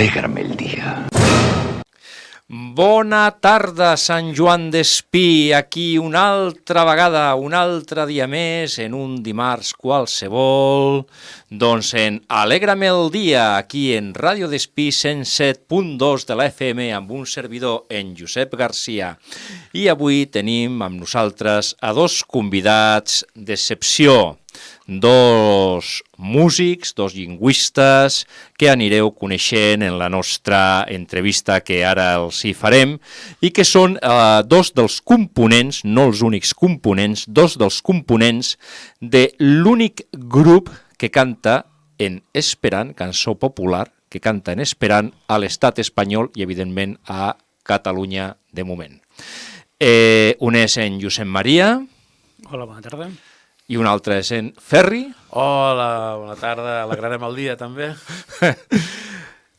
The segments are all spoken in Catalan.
Alégrame el día. Bona tarda, Sant Joan d'Espí, aquí una altra vegada, un altre dia més, en un dimarts qualsevol, doncs en Alégrame el dia, aquí en Ràdio d'Espí 107.2 de la FM, amb un servidor, en Josep Garcia. I avui tenim amb nosaltres a dos convidats d'excepció, dos músics, dos lingüistes que anireu coneixent en la nostra entrevista que ara els hi farem i que són dos dels components, no els únics components, dos dels components de l'únic grup que canta en esperant, cançó popular, que canta en esperant a l'estat espanyol i evidentment a Catalunya de moment. Un és en Josep Maria. Hola, bona tarda. I un altre és en Ferri. Hola, bona tarda. Alegrarem el dia, també.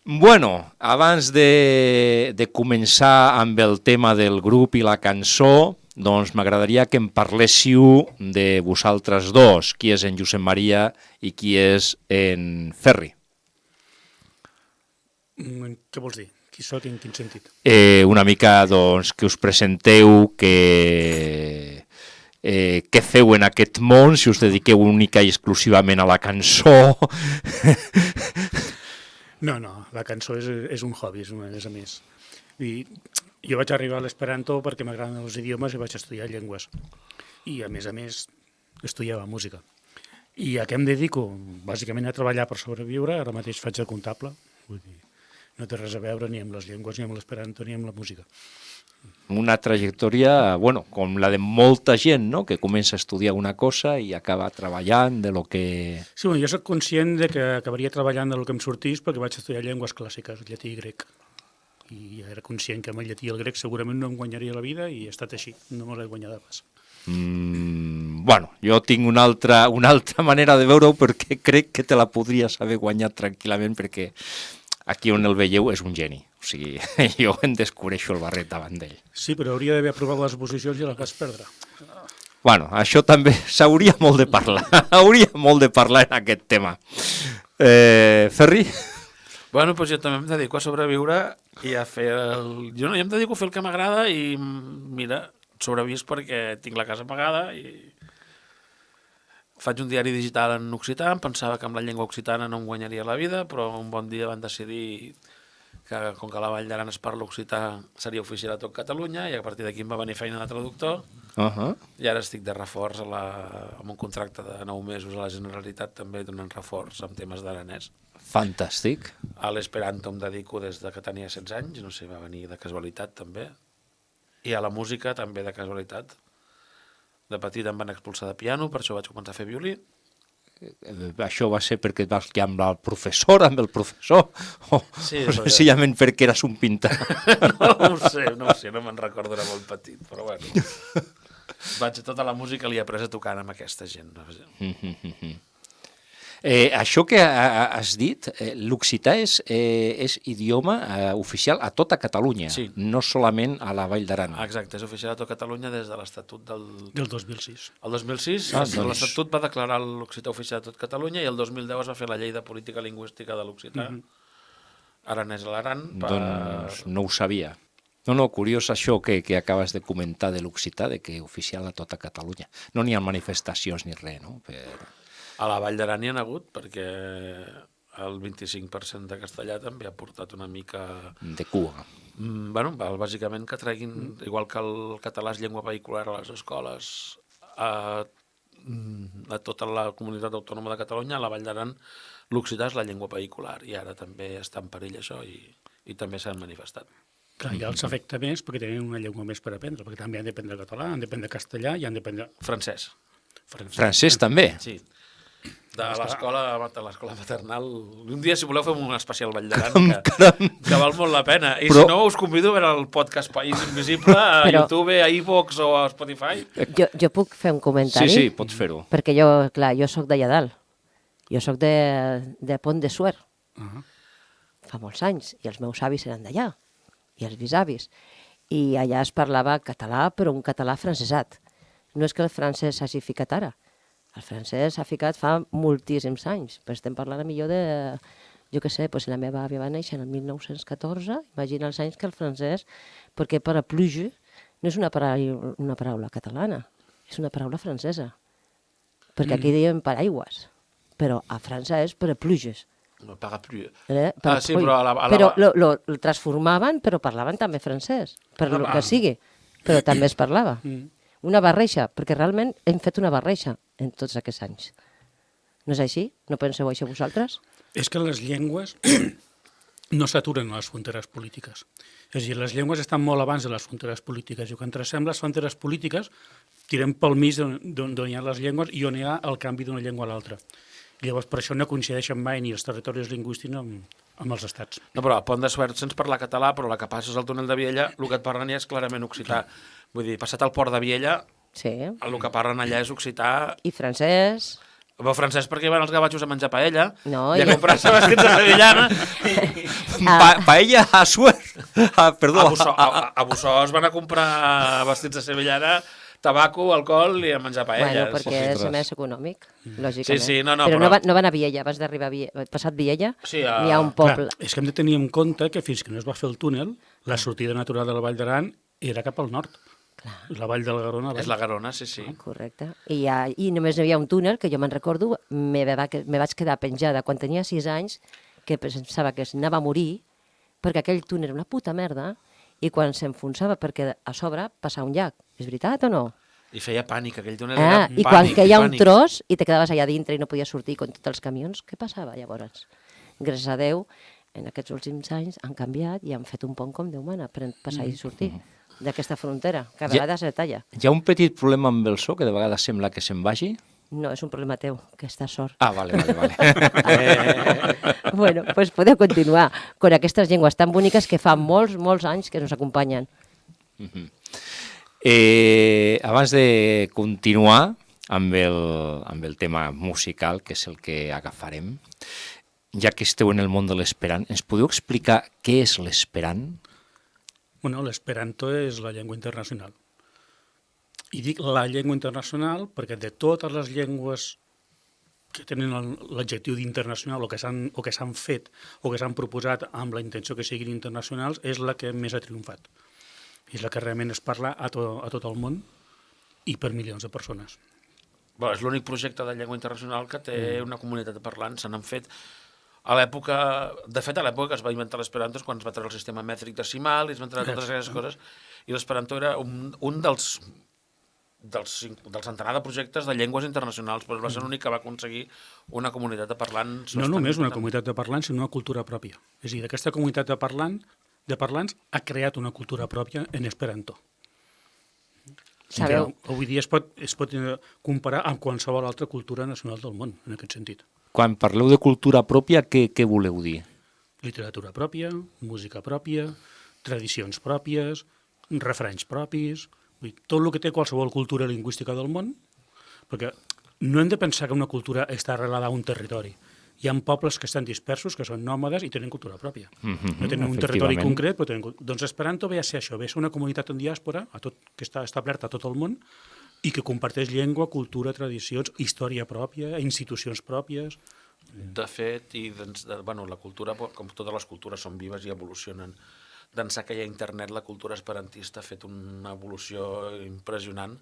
Bueno, abans de començar amb el tema del grup i la cançó, doncs m'agradaria que em parléssiu de vosaltres dos, qui és en Josep Maria i qui és en Ferri. Què vols dir? Qui soc i en quin sentit? Una mica, doncs, que us presenteu, què feu en aquest món, si us dediqueu única i exclusivament a la cançó. No, la cançó és un hobby, a més. I jo vaig arribar a l'esperanto perquè m'agraden els idiomes i vaig estudiar llengües. I a més, estudiava música. I a què em dedico? Bàsicament a treballar per sobreviure, ara mateix faig de comptable. Vull dir, no té res a veure ni amb les llengües, ni amb l'esperanto, ni amb la música. Una trajectòria, com la de molta gent, no?, que comença a estudiar una cosa i acaba treballant de lo que... Sí, jo soc conscient de que acabaria treballant de lo que em sortís perquè vaig estudiar llengües clàssiques, llatí i grec. I era conscient que amb el llatí i el grec segurament no em guanyaria la vida i ha estat així, no me l'he guanyada pas. Jo tinc una altra manera de veure-ho perquè crec que te la podries haver guanyat tranquil·lament perquè aquí on el veieu és un geni. O sigui, jo em descobreixo el barret davant d'ell. Sí, però hauria d'haver aprovat les oposicions i les vas perdre. Això també s'hauria molt de parlar. Hauria molt de parlar en aquest tema. Ferri? Doncs jo també em dedico a sobreviure i a fer jo em dedico a fer el que m'agrada i, mira, sobrevist perquè tinc la casa pagada i faig un diari digital en occità, em pensava que amb la llengua occitana no em guanyaria la vida, però un bon dia van decidir que com que a la Vall d'Aran es parla occità seria oficial a tot Catalunya i a partir d'aquí em va venir feina de traductor i ara estic de reforç amb un contracte de 9 mesos a la Generalitat també donant reforç amb temes d'aranès. Fantàstic. A l'esperanto em dedico des de que tenia 16 anys, no sé, va venir de casualitat també, i a la música també de casualitat. De petit em van expulsar de piano, per això vaig començar a fer violí. Això va ser perquè vas quedar amb el professor, o senzillament perquè eres un pintar? No ho sé, no me'n recordo, era molt petit, però bueno. Tota la música l'he après tocant amb aquesta gent. Això que has dit, l'occità és idioma oficial a tota Catalunya, sí. No solament a la Vall d'Aran. Exacte, és oficial a tota Catalunya des de l'Estatut del 2006. El 2006, l'Estatut va declarar l'occità oficial a tot Catalunya i el 2010 es va fer la llei de política lingüística de l'occità aranès a l'Aran. Doncs no ho sabia. No, curiós això que acabes de comentar de l'occità, de que oficial a tota Catalunya. No n'hi ha manifestacions ni res, no? A la Vall d'Aran hi ha hagut, perquè el 25% de castellà també ha portat una mica... De cua. Bàsicament que treguin, igual que el català és llengua vehicular a les escoles, a tota la comunitat autònoma de Catalunya, a la Vall d'Aran, l'occità és la llengua vehicular, i ara també està en perill això, i també s'han manifestat. Clar, ja els afecta més perquè tenen una llengua més per aprendre, perquè també han d'aprendre català, han d'aprendre castellà i han d'aprendre... Francès. Francès també? Sí. De l'escola maternal. Un dia, si voleu, fem un especial Vall d'Aran que val molt la pena. I si no, us convido a veure el podcast País Invisible a YouTube, a iVoox o a Spotify. Jo puc fer un comentari? Sí, pots fer-ho. Perquè jo soc d'allà dalt. Jo soc de Pont de Suert. Fa molts anys. I els meus avis eren d'allà. I els bisavis. I allà es parlava català, però un català francesat. No és que el francès s'hagi ficat ara. El francès s'ha ficat fa moltíssims anys, però estem parlant millor jo què sé, doncs la meva àvia va néixer en el 1914, imagina els anys que el francès, perquè parapluie no és una paraula catalana, és una paraula francesa, perquè aquí diuen paraigües, però a França és parapluies. No, parapluie. Sí, però però lo transformaven, però parlaven també francès, per el que sigui, però també es parlava. Una barreja, perquè realment hem fet una barreja en tots aquests anys. No és així? No penseu això vosaltres? És que les llengües no s'aturen a les fronteres polítiques. És a dir, les llengües estan molt abans de les fronteres polítiques i quan tracem les fronteres polítiques tirem pel mig d'on hi ha les llengües i on hi ha el canvi d'una llengua a l'altra. I llavors per això no coincideixen mai ni els territoris lingüístics amb els estats. No, però al Pont de Suert sents parlar català, però la que passes al túnel de Viella, el que et parlen ja és clarament occità. Vull dir, passat al Port de Viella, Sí. el que parlen allà és occità. I francès... Però francès perquè van els gavatxos a menjar paella No, i a comprar-se vestits de sevillana. Paella a Suert. Perdó. A Bussós van a comprar vestits de sevillana, tabaco, alcohol i a menjar paelles. Bueno, perquè és més econòmic, lògicament. Sí, no, però no van a Viella, vas d'arribar a Viella. Passat Viella, Sí, hi ha un poble. Clar, és que hem de tenir en compte que fins que no es va fer el túnel, la sortida natural de la Vall d'Aran era cap al nord. La Vall de la Garona. És la Garona, sí. Correcte. I només hi havia un túnel, que jo me'n recordo, me vaig quedar penjada quan tenia 6 anys, que pensava que anava a morir, perquè aquell túnel era una puta merda, i quan s'enfonsava, perquè a sobre passava un llac. És veritat o no? I feia pànic, aquell túnel era pànic. I quan queia un tros i te quedaves allà dintre i no podies sortir con tots els camions, què passava llavors? Gràcies a Déu, en aquests últims anys han canviat i han fet un pont com Déu mana per passar i sortir d'aquesta frontera, que a vegades se talla. Hi ha un petit problema amb el so, que de vegades sembla que se'n vagi? No, és un problema teu, que estàs sort. Ah, vale. Bueno, pues podeu continuar con aquestes llengües tan boniques que fa molts, molts anys que ens acompanyen. Abans de continuar amb el tema musical, que és el que agafarem, ja que esteu en el món de l'esperant, ens podeu explicar què és l'esperant? Bueno, l'esperanto és la llengua internacional. I dic la llengua internacional perquè de totes les llengües que tenen l'adjectiu d'internacional o que s'han fet o que s'han proposat amb la intenció que siguin internacionals, és la que més ha triomfat. És la que realment es parla a tot el món i per milions de persones. Bueno, és l'únic projecte de llengua internacional que té una comunitat de parlants. Se n'han fet a l'època... De fet, a l'època que es va inventar l'esperanto és quan es va treure el sistema mètric decimal i es van treure totes aquestes coses. I l'esperanto era un dels centenar de projectes de llengües internacionals, però va ser l'únic que va aconseguir una comunitat de parlants... No només una comunitat de parlants, sinó una cultura pròpia. És a dir, aquesta comunitat de parlants ha creat una cultura pròpia en esperanto. Sabeu? Avui dia es pot comparar amb qualsevol altra cultura nacional del món, en aquest sentit. Quan parleu de cultura pròpia, què voleu dir? Literatura pròpia, música pròpia, tradicions pròpies, refranys propis, tot el que té qualsevol cultura lingüística del món, perquè no hem de pensar que una cultura està arrelada a un territori. Hi ha pobles que estan dispersos, que són nòmades i tenen cultura pròpia. No tenen un territori concret, però tenen... Doncs Esperanto ve a ser això, ve a ser una comunitat en diàspora que està establerta a tot el món i que comparteix llengua, cultura, tradicions, història pròpia, institucions pròpies. De fet, la cultura, com totes les cultures, són vives i evolucionen. D'ençà que hi ha internet, la cultura esperantista ha fet una evolució impressionant,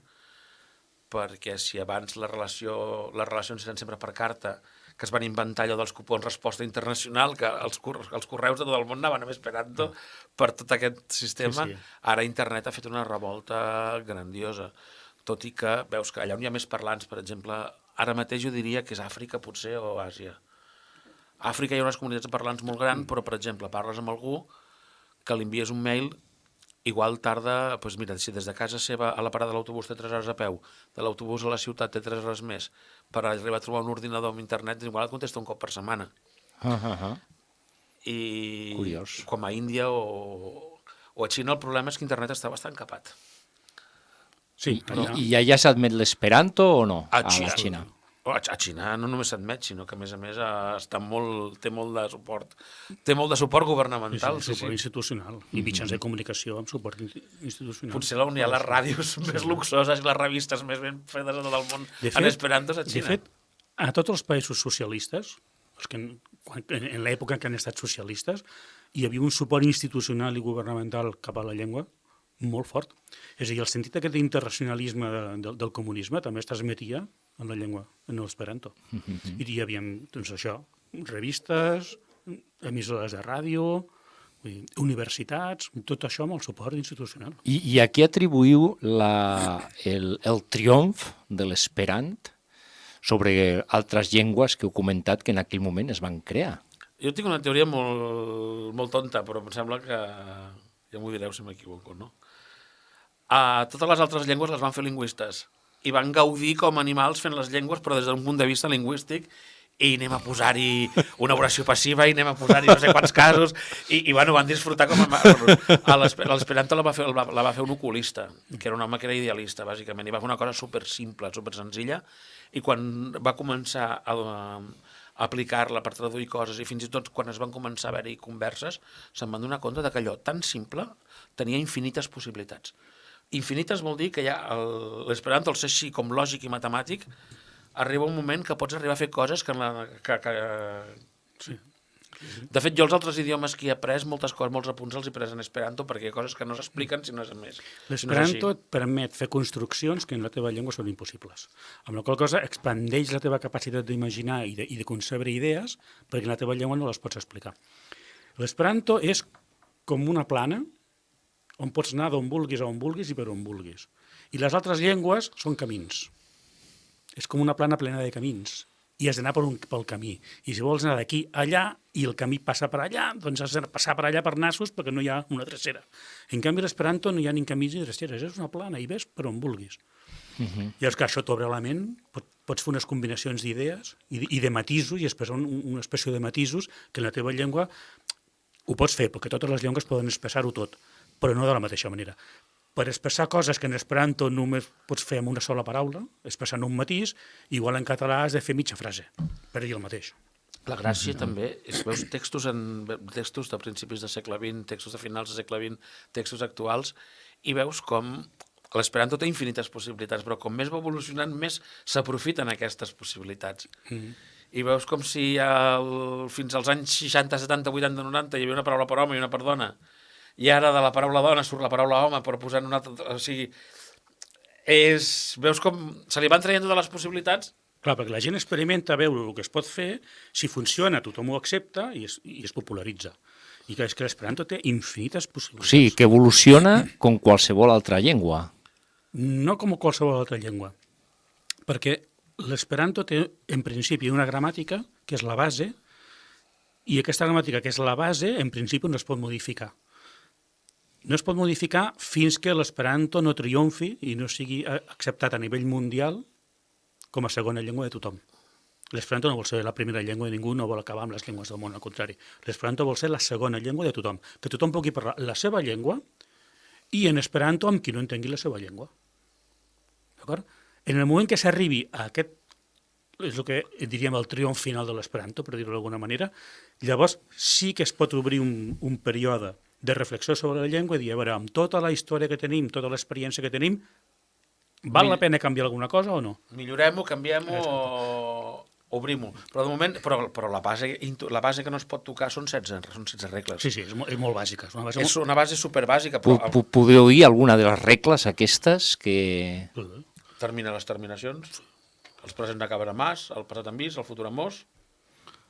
perquè si abans les relacions eren sempre per carta, que es van inventar allò dels cupons resposta internacional, que els correus de tot el món anaven amb Esperanto per tot aquest sistema, ara internet ha fet una revolta grandiosa. Tot i que veus que allà on hi ha més parlants, per exemple, ara mateix jo diria que és Àfrica, potser, o Àsia. A Àfrica hi ha unes comunitats de parlants molt grans, però, per exemple, parles amb algú que li envies un mail, igual tarda, doncs mira, si des de casa seva a la parada de l'autobús té 3 hores a peu, de l'autobús a la ciutat té 3 hores més, per arribar a trobar un ordinador amb internet, igual et contesta un cop per setmana. I curiós. Com a Índia o a Xina el problema és que internet està bastant capat. Sí, I allà s'admet l'esperanto o no? A la Xina. A Xina no només s'admet, sinó que a més té molt de suport. Té molt de suport governamental. Sí, suport institucional. I mitjans de comunicació amb suport institucional. Potser on hi ha les ràdios més luxoses i les revistes més ben fetes de tot el món en esperanto és a Xina. De fet, a tots els països socialistes, En l'època en què han estat socialistes, hi havia un suport institucional i governamental cap a la llengua molt fort. És a dir, el sentit aquest d'internacionalisme del comunisme també es transmetia en la llengua, en l'esperanto. I hi havia, doncs això, revistes, emissores de ràdio, universitats, tot això amb el suport institucional. I a què atribuïu el triomf de l'esperant sobre altres llengües que heu comentat que en aquell moment es van crear? Jo tinc una teoria molt tonta, però em sembla que ja m'ho direu si m'equivoco, no? Totes les altres llengües les van fer lingüistes i van gaudir com animals fent les llengües, però des d'un punt de vista lingüístic, i anem a posar-hi una oració passiva i anem a posar-hi no sé quants casos i bueno, van disfrutar com l'esperanto la va fer un oculista, que era un home que era idealista, bàsicament, i va fer una cosa super simple, super senzilla, i quan va començar a aplicar-la per traduir coses i fins i tot quan es van començar a haver-hi converses se'n van donar compte que allò tan simple tenia infinites possibilitats. Infinites vol dir que ja l'esperanto, al ser així com lògic i matemàtic, arriba un moment que pots arribar a fer coses que... Sí. De fet, jo els altres idiomes que he après, moltes coses, molts apunts els he pres en esperanto perquè hi ha coses que no s'expliquen si no és més. L'esperanto et permet fer construccions que en la teva llengua són impossibles. Amb la qual cosa expandeix la teva capacitat d'imaginar i de concebre idees perquè en la teva llengua no les pots explicar. L'esperanto és com una plana on pots anar d'on vulguis a on vulguis i per on vulguis. I les altres llengües són camins. És com una plana plena de camins i has d'anar pel camí. I si vols anar d'aquí a allà i el camí passa per allà, doncs has de passar per allà per nassos perquè no hi ha una drecera. En canvi, l'esperanto no hi ha ni camins ni dreceres, és una plana i ves per on vulguis. I és que això t'obre la ment, pots fer unes combinacions d'idees i de matisos i expressar una expressió de matisos que en la teva llengua ho pots fer, perquè totes les llengües poden expressar-ho tot, però no de la mateixa manera. Per expressar coses que en esperanto només pots fer amb una sola paraula, expressant un matís, igual en català has de fer mitja frase, per dir el mateix. La gràcia també és, veus textos de principis del segle XX, textos de finals del segle XX, textos actuals, i veus com l'esperanto té infinites possibilitats, però com més va evolucionant, més s'aprofiten aquestes possibilitats. I veus com si fins als anys 60, 70, 80, 90 hi havia una paraula per home i una per dona, i ara de la paraula dona surt la paraula home per posar una altra... O sigui, veus com se li van traient totes les possibilitats. Clar, perquè la gent experimenta veure el que es pot fer, si funciona tothom ho accepta i es popularitza. I que és que l'esperanto té infinites possibilitats. Sí, que evoluciona com qualsevol altra llengua. No com qualsevol altra llengua, perquè l'esperanto té en principi una gramàtica que és la base i aquesta gramàtica que és la base en principi no es pot modificar. No es pot modificar fins que l'esperanto no triomfi i no sigui acceptat a nivell mundial com a segona llengua de tothom. L'esperanto no vol ser la primera llengua de ningú, no vol acabar amb les llengües del món, al contrari. L'esperanto vol ser la segona llengua de tothom, que tothom pugui parlar la seva llengua i en esperanto amb qui no entengui la seva llengua. D'acord? En el moment que s'arribi a aquest, és el que diríem el triomf final de l'esperanto, per dir-ho d'alguna manera, llavors sí que es pot obrir un període de reflexió sobre la llengua i dir, a veure, amb tota la història que tenim, tota l'experiència que tenim, val la pena canviar alguna cosa o no? Millorem-ho, canviem-ho o obrim-ho. Però de moment, però la base que no es pot tocar són 16 regles. Sí, és molt bàsica. És una base superbàsica. Podeu dir alguna de les regles aquestes que... Termina les terminacions, els presents acaben amb as, el passat amb is, el futur amb os,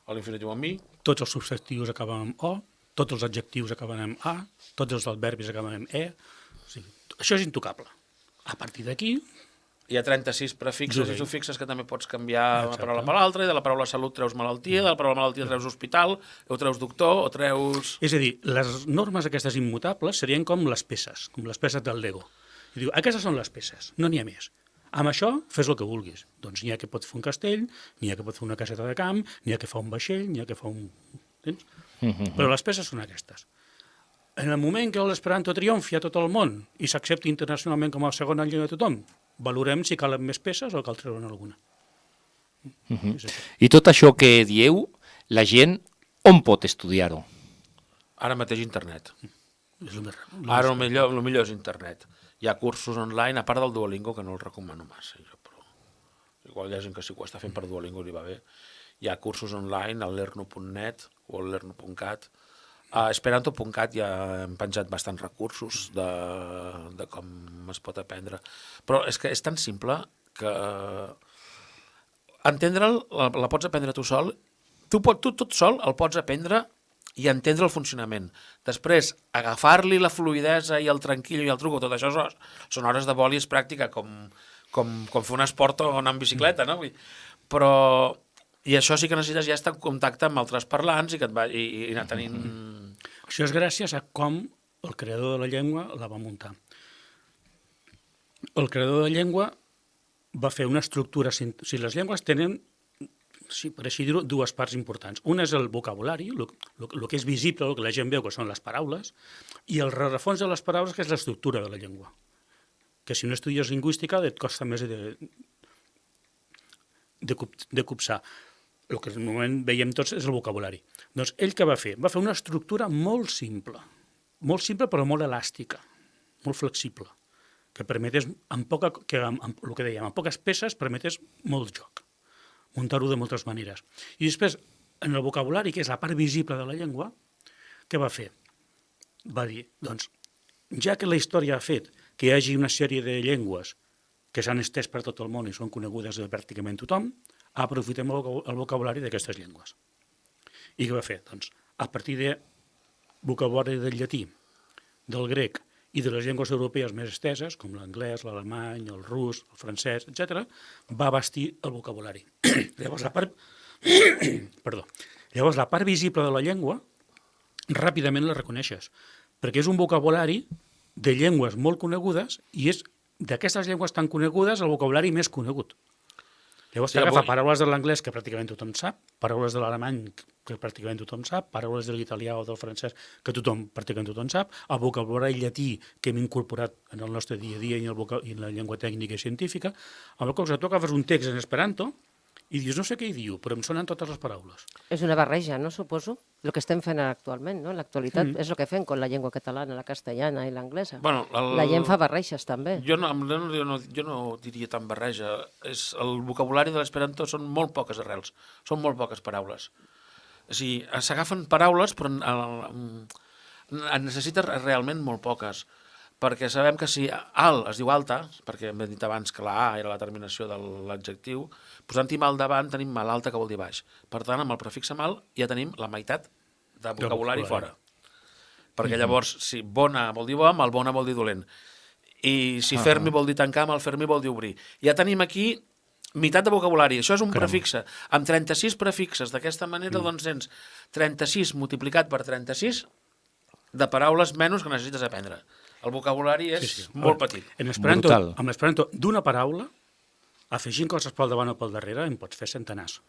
l'infinitiu amb mi. Tots els substantius acaben amb o, tots els adjectius acaben amb a, tots els adverbis acaben amb e. O sigui, això és intocable. A partir d'aquí... Hi ha 36 prefixos i sufixes que també pots canviar una paraula per l'altra, i de la paraula salut treus malaltia, de la paraula malaltia treus hospital, o treus doctor, o treus... És a dir, les normes aquestes immutables serien com les peces del Lego. I diu, aquestes són les peces, no n'hi ha més. Amb això fes el que vulguis. Doncs n'hi ha que pot fer un castell, n'hi ha que pot fer una caseta de camp, n'hi ha que fa un vaixell, n'hi ha que fa un... Tens? Però les peces són aquestes. En el moment que l'esperanto triomfi a tot el món i s'accepti internacionalment com a segona llengua de tothom, valorem si calen més peces o cal treure'n alguna. I tot això que dieu, la gent on pot estudiar-ho? Ara mateix internet. Ara el millor és internet. Hi ha cursos online, a part del Duolingo, que no el recomano massa, però igual hi ha gent que sí que ho està fent per Duolingo i li va bé. Hi ha cursos online al lerno.net o al lerno.cat. A esperanto.cat ja hem penjat bastants recursos de com es pot aprendre. Però és que és tan simple que entendre'l la pots aprendre tu sol. Tu tot sol el pots aprendre i entendre el funcionament. Després, agafar-li la fluidesa i el tranquil·lo i el truco, tot això són hores de vol i és pràctica, com fer un esport o anar en bicicleta, no? Però, i això sí que necessites ja estar en contacte amb altres parlants i anar tenint... Això és gràcies a com el creador de la llengua la va muntar. El creador de la llengua va fer una estructura... Si les llengües tenen, per així dir-ho, dues parts importants. Una és el vocabulari, el que és visible, el que la gent veu, que són les paraules, i el rerefons de les paraules, que és l'estructura de la llengua. Que si no estudies lingüística et costa més de copsar. El que en un moment veiem tots és el vocabulari. Doncs ell què va fer? Va fer una estructura molt simple però molt elàstica, molt flexible, que permetés, el que dèiem, amb poques peces permetés molt joc, muntar-ho de moltes maneres. I després, en el vocabulari, que és la part visible de la llengua, què va fer? Va dir, doncs, ja que la història ha fet que hi hagi una sèrie de llengües que s'han estès per tot el món i són conegudes de pràcticament tothom, aprofitem el vocabulari d'aquestes llengües. I què va fer? Doncs, a partir de vocabulari del llatí, del grec i de les llengües europees més esteses, com l'anglès, l'alemany, el rus, el francès, etc., va bastir el vocabulari. Llavors, la part visible de la llengua ràpidament la reconeixes, perquè és un vocabulari de llengües molt conegudes i és d'aquestes llengües tan conegudes el vocabulari més conegut. Llavors t'agafa paraules de l'anglès que pràcticament tothom sap, paraules de l'alemany que pràcticament tothom sap, paraules de l'italià o del francès que pràcticament tothom sap, el vocabulari llatí que hem incorporat en el nostre dia a dia i en la llengua tècnica i científica, amb la cosa tu agafes un text en esperanto i dius, no sé què hi diu, però em sonen totes les paraules. És una barreja, no, suposo? El que estem fent actualment, no? En l'actualitat és el que fem amb la llengua catalana, la castellana i l'anglesa. Bueno, la gent fa barreges, també. Jo no diria tan barreja. El vocabulari de l'esperanto són molt poques arrels, són molt poques paraules. O sigui, s'agafen paraules, però en necessites realment molt poques. Perquè sabem que si al es diu alta, perquè hem dit abans que la A era la terminació de l'adjectiu, posant-hi mal davant tenim mal alta, que vol dir baix. Per tant, amb el prefixe mal ja tenim la meitat de vocabulari fora. Perquè llavors, si bona vol dir bo, amb el bona vol dir dolent. I si fermi vol dir tancar, amb el fermi vol dir obrir. Ja tenim aquí meitat de vocabulari. Això és un prefixe. Amb 36 prefixes d'aquesta manera, doncs tens 36 multiplicat per 36 de paraules menys que necessites aprendre. El vocabulari és molt petit. Amb l'esperanto, d'una paraula, afegint coses pel davant o pel darrere, en pots fer centenars.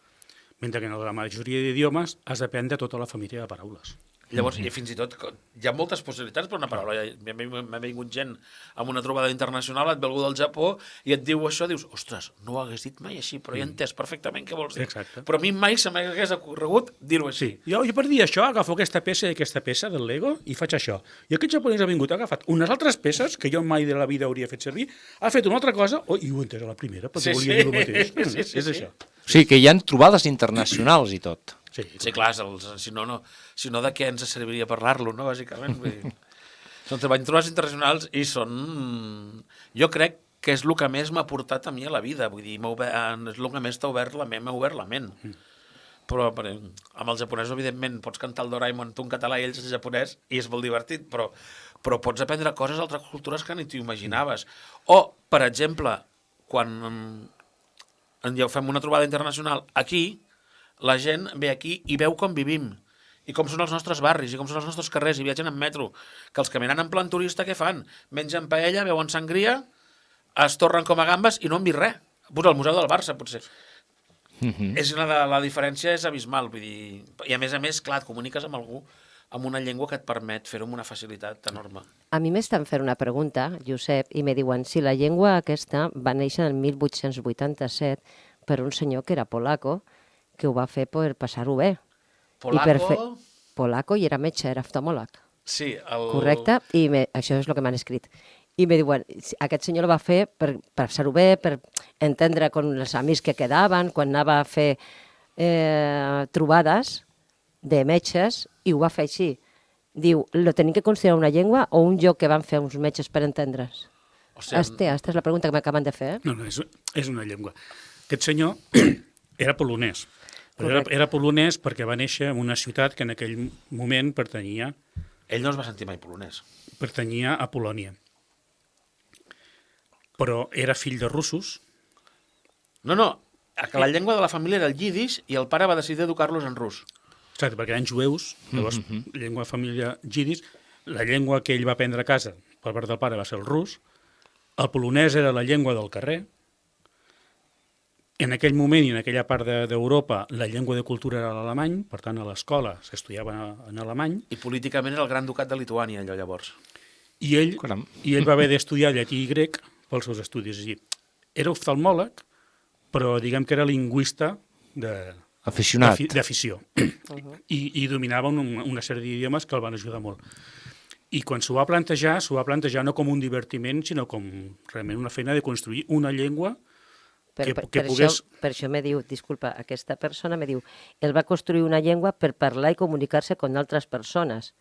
Mentre que en la majoria d'idiomes has d'aprendre tota la família de paraules. Llavors, i fins i tot, hi ha moltes possibilitats per una paraula. M'ha vingut gent amb una trobada internacional, et ve algú del Japó i et diu això, dius, ostres, no ho hagués dit mai així, però he entès perfectament què vols dir. Exacte. Però a mi mai se m'hagués ocorregut dir-ho així. Sí. Jo per dir això agafo aquesta peça i aquesta peça del Lego i faig això. I aquest japonès ha vingut, ha agafat unes altres peces que jo mai de la vida hauria fet servir, ha fet una altra cosa, i ho he entès a la primera, perquè volia dir el mateix. És això. O sigui, que hi ha trobades internacionals i tot. Sí, clar, si no de què ens serviria parlar-lo, no, bàsicament. Són trobades internacionals i són... Jo crec que és el que més m'ha portat a mi a la vida, vull dir, és el que més m'ha obert la ment. Però amb els japonesos, evidentment, pots cantar el Doraemon tu en català i ells en japonès i és molt divertit, però pots aprendre coses d'altres cultures que ni t'ho imaginaves. O, per exemple, quan fem una trobada internacional aquí, la gent ve aquí i veu com vivim, i com són els nostres barris, i com són els nostres carrers, i viatgen en metro, que els caminant en plan turista, què fan? Mengen paella, beuen sangria, es tornen com a gambes i no han vist res. Pues al Museu del Barça, potser. La diferència és abismal, vull dir, i a més, clar, et comuniques amb algú amb una llengua que et permet fer-ho amb una facilitat enorme. A mi m'estan fent una pregunta, Josep, i me diuen si la llengua aquesta va néixer el 1887 per un senyor que era polaco, que ho va fer per passar-ho bé. Polaco i era metge, era oftalmòleg. Sí. Correcte? I això és el que m'han escrit. I me diuen, aquest senyor ho va fer per passar-ho bé, per entendre con els amics que quedaven, quan anava a fer trobades de metges i ho va fer així. Diu, lo tenim que considerar una llengua o un joc que van fer uns metges per entendre's? Hòstia, esta és la pregunta que m'acaben de fer. No, és una llengua. Aquest senyor era polonès. Era polonès perquè va néixer en una ciutat que en aquell moment pertanyia Ell no es va sentir mai polonès. a Polònia. Però era fill de russos. No, que la llengua de la família era el yiddish i el pare va decidir educar-los en rus. Exacte, perquè eren jueus, llavors, llengua família yiddish. La llengua que ell va aprendre a casa per part del pare va ser el rus. El polonès era la llengua del carrer. En aquell moment i en aquella part d'Europa la llengua de cultura era l'alemany, per tant a l'escola s'estudiava en alemany. I políticament era el gran ducat de Lituània, allò llavors. I ell va haver d'estudiar llatí i grec pels seus estudis. Era oftalmòleg, però diguem que era lingüista d'afició. I dominava una sèrie d'idiomes que el van ajudar molt. I quan s'ho va plantejar no com un divertiment, sinó com realment una feina de construir una llengua que pogués... Per això me diu, disculpa, aquesta persona me diu, ell va construir una llengua per parlar i comunicar-se amb altres persones,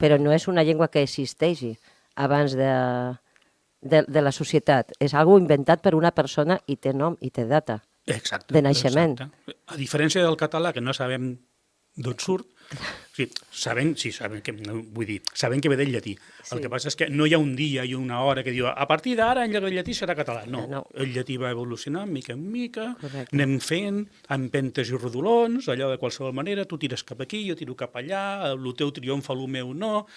però no és una llengua que existeixi abans de la societat. És algo inventat per una persona i té nom i té data de naixement. A diferència del català, que no sabem d'on surt, sabem que ve del llatí. El que passa és que no hi ha un dia i una hora que diu a partir d'ara el llatí serà català. No, el llatí va evolucionar mica en mica, anem fent empentes i rodolons, allò de qualsevol manera, tu tires cap aquí, jo tiro cap allà, el teu triomfa, el meu no,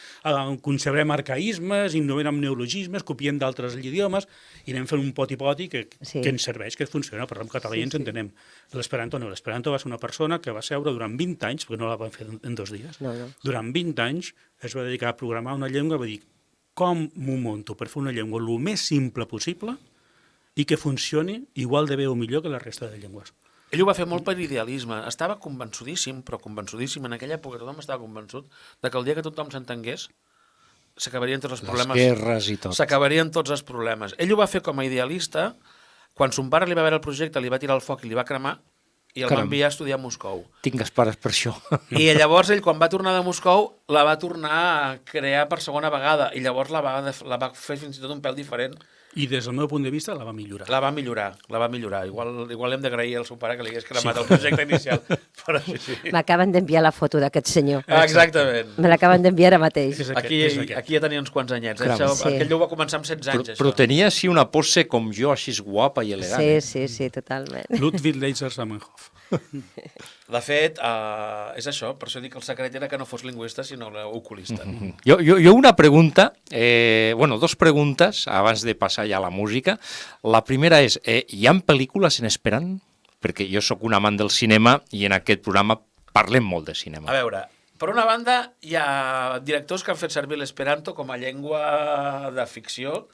conservem arcaïsmes, innovem amb neologismes, copiem d'altres idiomes i anem fent un poti-poti que ens serveix, que funciona, parlem català i ens entenem. L'esperanto no, l'esperanto va ser una persona que va seure durant 20 anys, perquè no la van fer en 2 dies, durant 20 anys es va dedicar a programar una llengua, va dir com m'ho monto per fer una llengua el més simple possible i que funcioni igual de bé o millor que la resta de llengües. Ell ho va fer molt per idealisme. Estava convençudíssim, però convençudíssim, en aquella època tothom estava convençut de que el dia que tothom s'entengués s'acabarien tots els problemes. Les guerres i tot. S'acabarien tots els problemes. Ell ho va fer com a idealista. Quan son pare li va veure el projecte, li va tirar el foc i li va cremar i el va enviar a estudiar a Moscou. Tinc pares per això. I llavors ell, quan va tornar de Moscou, la va tornar a crear per segona vegada i llavors la va fer fins i tot un pèl diferent. I des del meu punt de vista la va millorar. La va millorar. Igual hem d'agrair al seu pare que li hagués cremat el projecte inicial. Però sí. M'acaben d'enviar la foto d'aquest senyor. Exactament. Me l'acaben d'enviar ara mateix. Aquí ja tenia uns quants anyets. Aquell ho va començar amb 16 anys. Però tenia així una pose com jo, així guapa i elegant. Sí, totalment. Ludwig Leitzer Zamenhof. De fet, és això, per això dic que el secret era que no fos lingüista, sinó oculista. Jo una pregunta, dos preguntes, abans de passar ja a la música. La primera és, hi ha pel·lícules en esperant? Perquè jo sóc un amant del cinema i en aquest programa parlem molt de cinema. A veure, per una banda, hi ha directors que han fet servir l'esperanto com a llengua de ficció.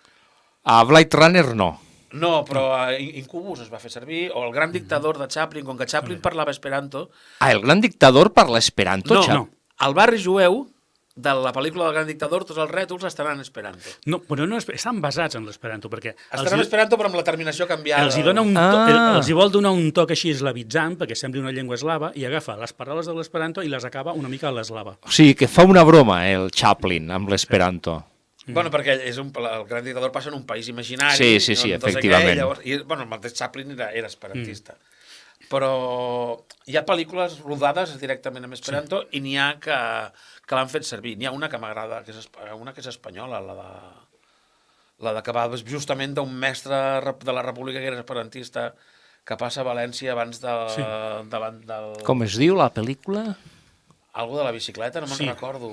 A Blade Runner no. No, però Incubus es va fer servir, o El gran dictador de Chaplin, com que Chaplin parlava esperanto... El gran dictador parla esperanto? No. Al barri jueu de la pel·lícula del gran dictador tots els rètols estan en esperanto. No, però no, estan basats en l'esperanto, perquè... Estan en esperanto però amb la terminació canviada. Els hi vol donar un toc així eslavitzant, perquè sembli una llengua eslava, i agafa les paraules de l'esperanto i les acaba una mica a l'eslava. O sigui, que fa una broma, el Chaplin, amb l'esperanto. Bueno, perquè el gran dictador passa en un país imaginari. Sí, efectivament. I el mateix Chaplin era esperantista. Però hi ha pel·lícules rodades directament en esperanto i n'hi ha que l'han fet servir. N'hi ha una que m'agrada, una que és espanyola, la de que va justament d'un mestre de la República que era esperantista que passa a València abans davant del... Com es diu la pel·lícula? Algo de la bicicleta, no me'n recordo.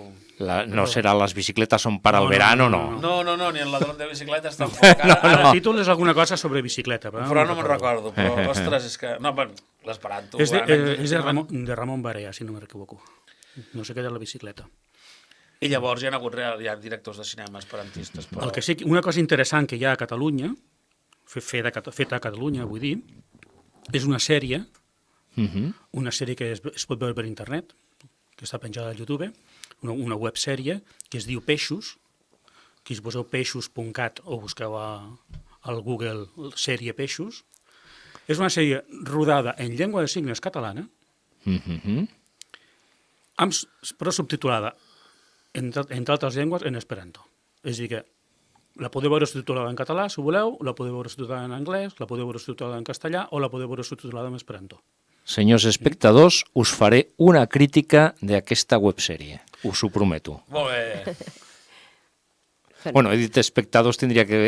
No serà Les bicicletes són para el verano, no? No, ni el ladrón de bicicleta està enfocant. El títol és alguna cosa sobre bicicleta. Però no me'n recordo. Però, ostres, és que... No, bueno, l'esperanto... És de Ramon Barea, si no m'equivoco. No sé què de la bicicleta. I llavors hi ha directors de cinema esperantistes. Però... El que sí, una cosa interessant que hi ha a Catalunya, feta a Catalunya, vull dir, és una sèrie que es pot veure per internet, que està penjada a YouTube, una websèrie que es diu Peixos, que si poseu peixos.cat o busqueu al Google sèrie Peixos. És una sèrie rodada en llengua de signes catalana, Però subtitulada, entre altres llengües, en esperanto. És a dir que la podeu veure subtitulada en català, si voleu, la podeu veure subtitulada en anglès, la podeu veure subtitulada en castellà o la podeu veure subtitulada en esperanto. Senyors espectadors, us faré una crítica d'aquesta websèrie. Us ho prometo. Molt bé. Bueno, he dit espectadors, tindria que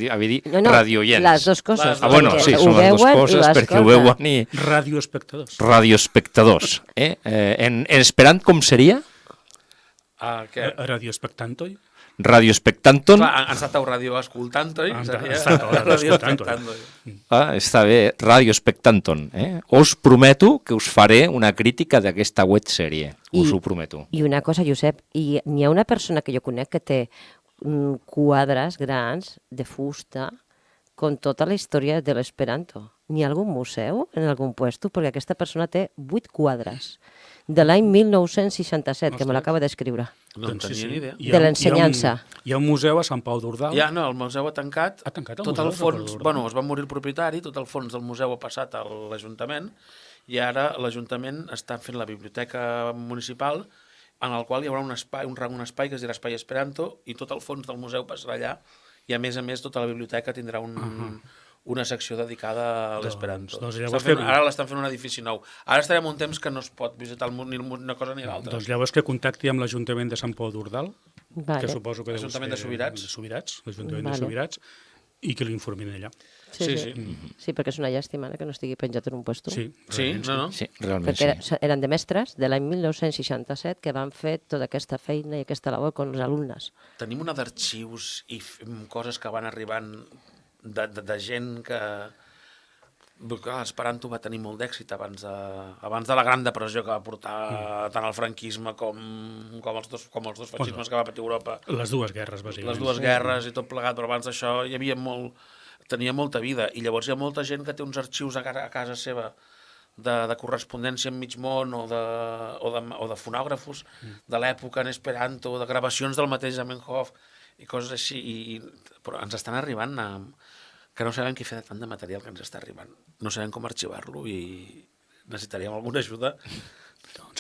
haver dit radioients. Les dues coses. Bueno, sí, són les dues coses, perquè ho veuen i... Radioespectadors. Radioespectadors. En esperant com seria? Què? Radioespectantoi. Radioespectanton. Clar, han estat ràdio escoltant-hi. Ràdio escoltant-hi. Està bé, Radioespectanton. Us prometo que us faré una crítica d'aquesta websèrie. Us ho prometo. I una cosa, Josep, n'hi ha una persona que jo conec que té quadres grans de fusta con tota la història de l'esperanto. N'hi ha algun museu en algun puesto? Perquè aquesta persona té 8 quadres de l'any 1967, que me l'acaba d'escriure. No en tenia ni idea. De l'ensenyança. Hi ha un museu a Sant Pau d'Ordal. Ja, no, el museu ha tancat. Ha tancat el tot museu el de Sant Pau fons, d'Ordal. bueno, es va morir el propietari, tot el fons del museu ha passat a l'Ajuntament i ara l'Ajuntament està fent la biblioteca municipal en el qual hi haurà un espai que es dirà Espai Esperanto i tot el fons del museu passarà allà i a més tota la biblioteca tindrà una secció dedicada a l'esperanto. Ara l'estan fent un edifici nou. Ara estarem un temps que no es pot visitar ni una cosa ni l'altra. Doncs llavors que contacti amb l'Ajuntament de Sant Pau d'Ordal, Vale. que suposo que deu ser... L'Ajuntament de Subirats. L'Ajuntament Vale. de Subirats, i que l'informin allà. Sí, perquè és una llàstima que no estigui penjat en un puesto. Sí, no. Sí, realment Perquè sí. eren de mestres de l'any 1967 que van fer tota aquesta feina i aquesta labor amb els alumnes. Tenim una d'arxius i coses que van arribant de gent que... L'esperanto va tenir molt d'èxit abans de la Gran Depressió que va portar tant el franquisme com els dos feixismes que va patir Europa. Les dues guerres, bàsicament. Les dues guerres i tot plegat, però abans d'això hi havia tenia molta vida i llavors hi ha molta gent que té uns arxius a casa seva de correspondència amb mig món o de fonògrafos de l'època en esperanto, de gravacions del mateix Zamenhof i coses així, però ens estan arribant que no sabem què fer de tant de material que ens està arribant. No sabem com arxivar-lo i necessitaríem alguna ajuda.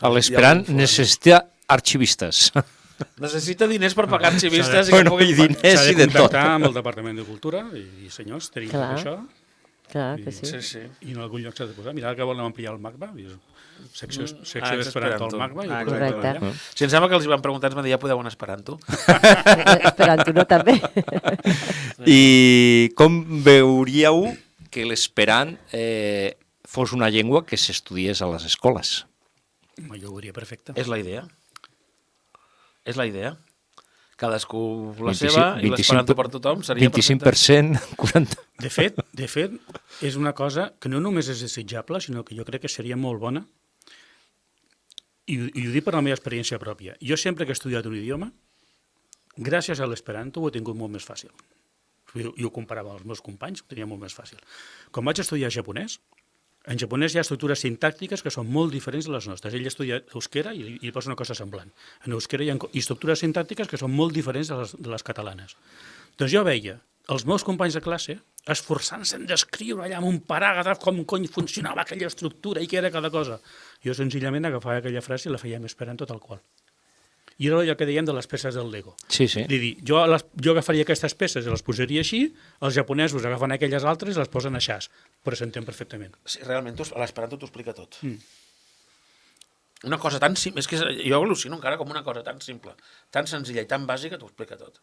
L'Esperant necessita arxivistes. Necessita diners per pagar arxivistes i diners s'ha i de de tot. contactar amb el Departament de Cultura i senyors, tenim tot això. Clar que sí. Sí. I en algun lloc s'ha de posar. Mira, que volen ampliar el MACBA. Secció és d'Esperanto al MACBA. Correcte. Si em sembla que els hi van preguntar, ens van dir, ja podeu en esperanto. Esperanto, no, també. I com veuríeu que l'esperant fos una llengua que s'estudiés a les escoles? Jo ho veuria perfecte. És la idea. Cadascú la seva i l'esperanto per tothom seria 25%, 40%... De fet, és una cosa que no només és desitjable, sinó que jo crec que seria molt bona, i ho dic per la meva experiència pròpia. Jo sempre que he estudiat un idioma, gràcies a l'esperanto ho he tingut molt més fàcil. I ho comparava als meus companys, ho tenia molt més fàcil. Quan vaig estudiar japonès, en japonès hi ha estructures sintàctiques que són molt diferents de les nostres. Ell estudia euskera i li posa una cosa semblant. En euskera hi ha estructures sintàctiques que són molt diferents de les catalanes. Doncs jo veia els meus companys de classe esforçant-se en descriure allà amb un paràgraf com cony funcionava aquella estructura i què era cada cosa. Jo senzillament agafava aquella frase i la feia en esperanto tal qual. I era allò que dèiem de les peces del Lego. Sí, sí. Dir, jo agafaria aquestes peces i les posaria així, els japonesos agafen aquelles altres i les posen així, però s'entén perfectament. Sí, realment l'esperanto t'ho explica tot. Una cosa tan simple, és que jo al·lucino encara com una cosa tan simple, tan senzilla i tan bàsica, t'ho explica tot.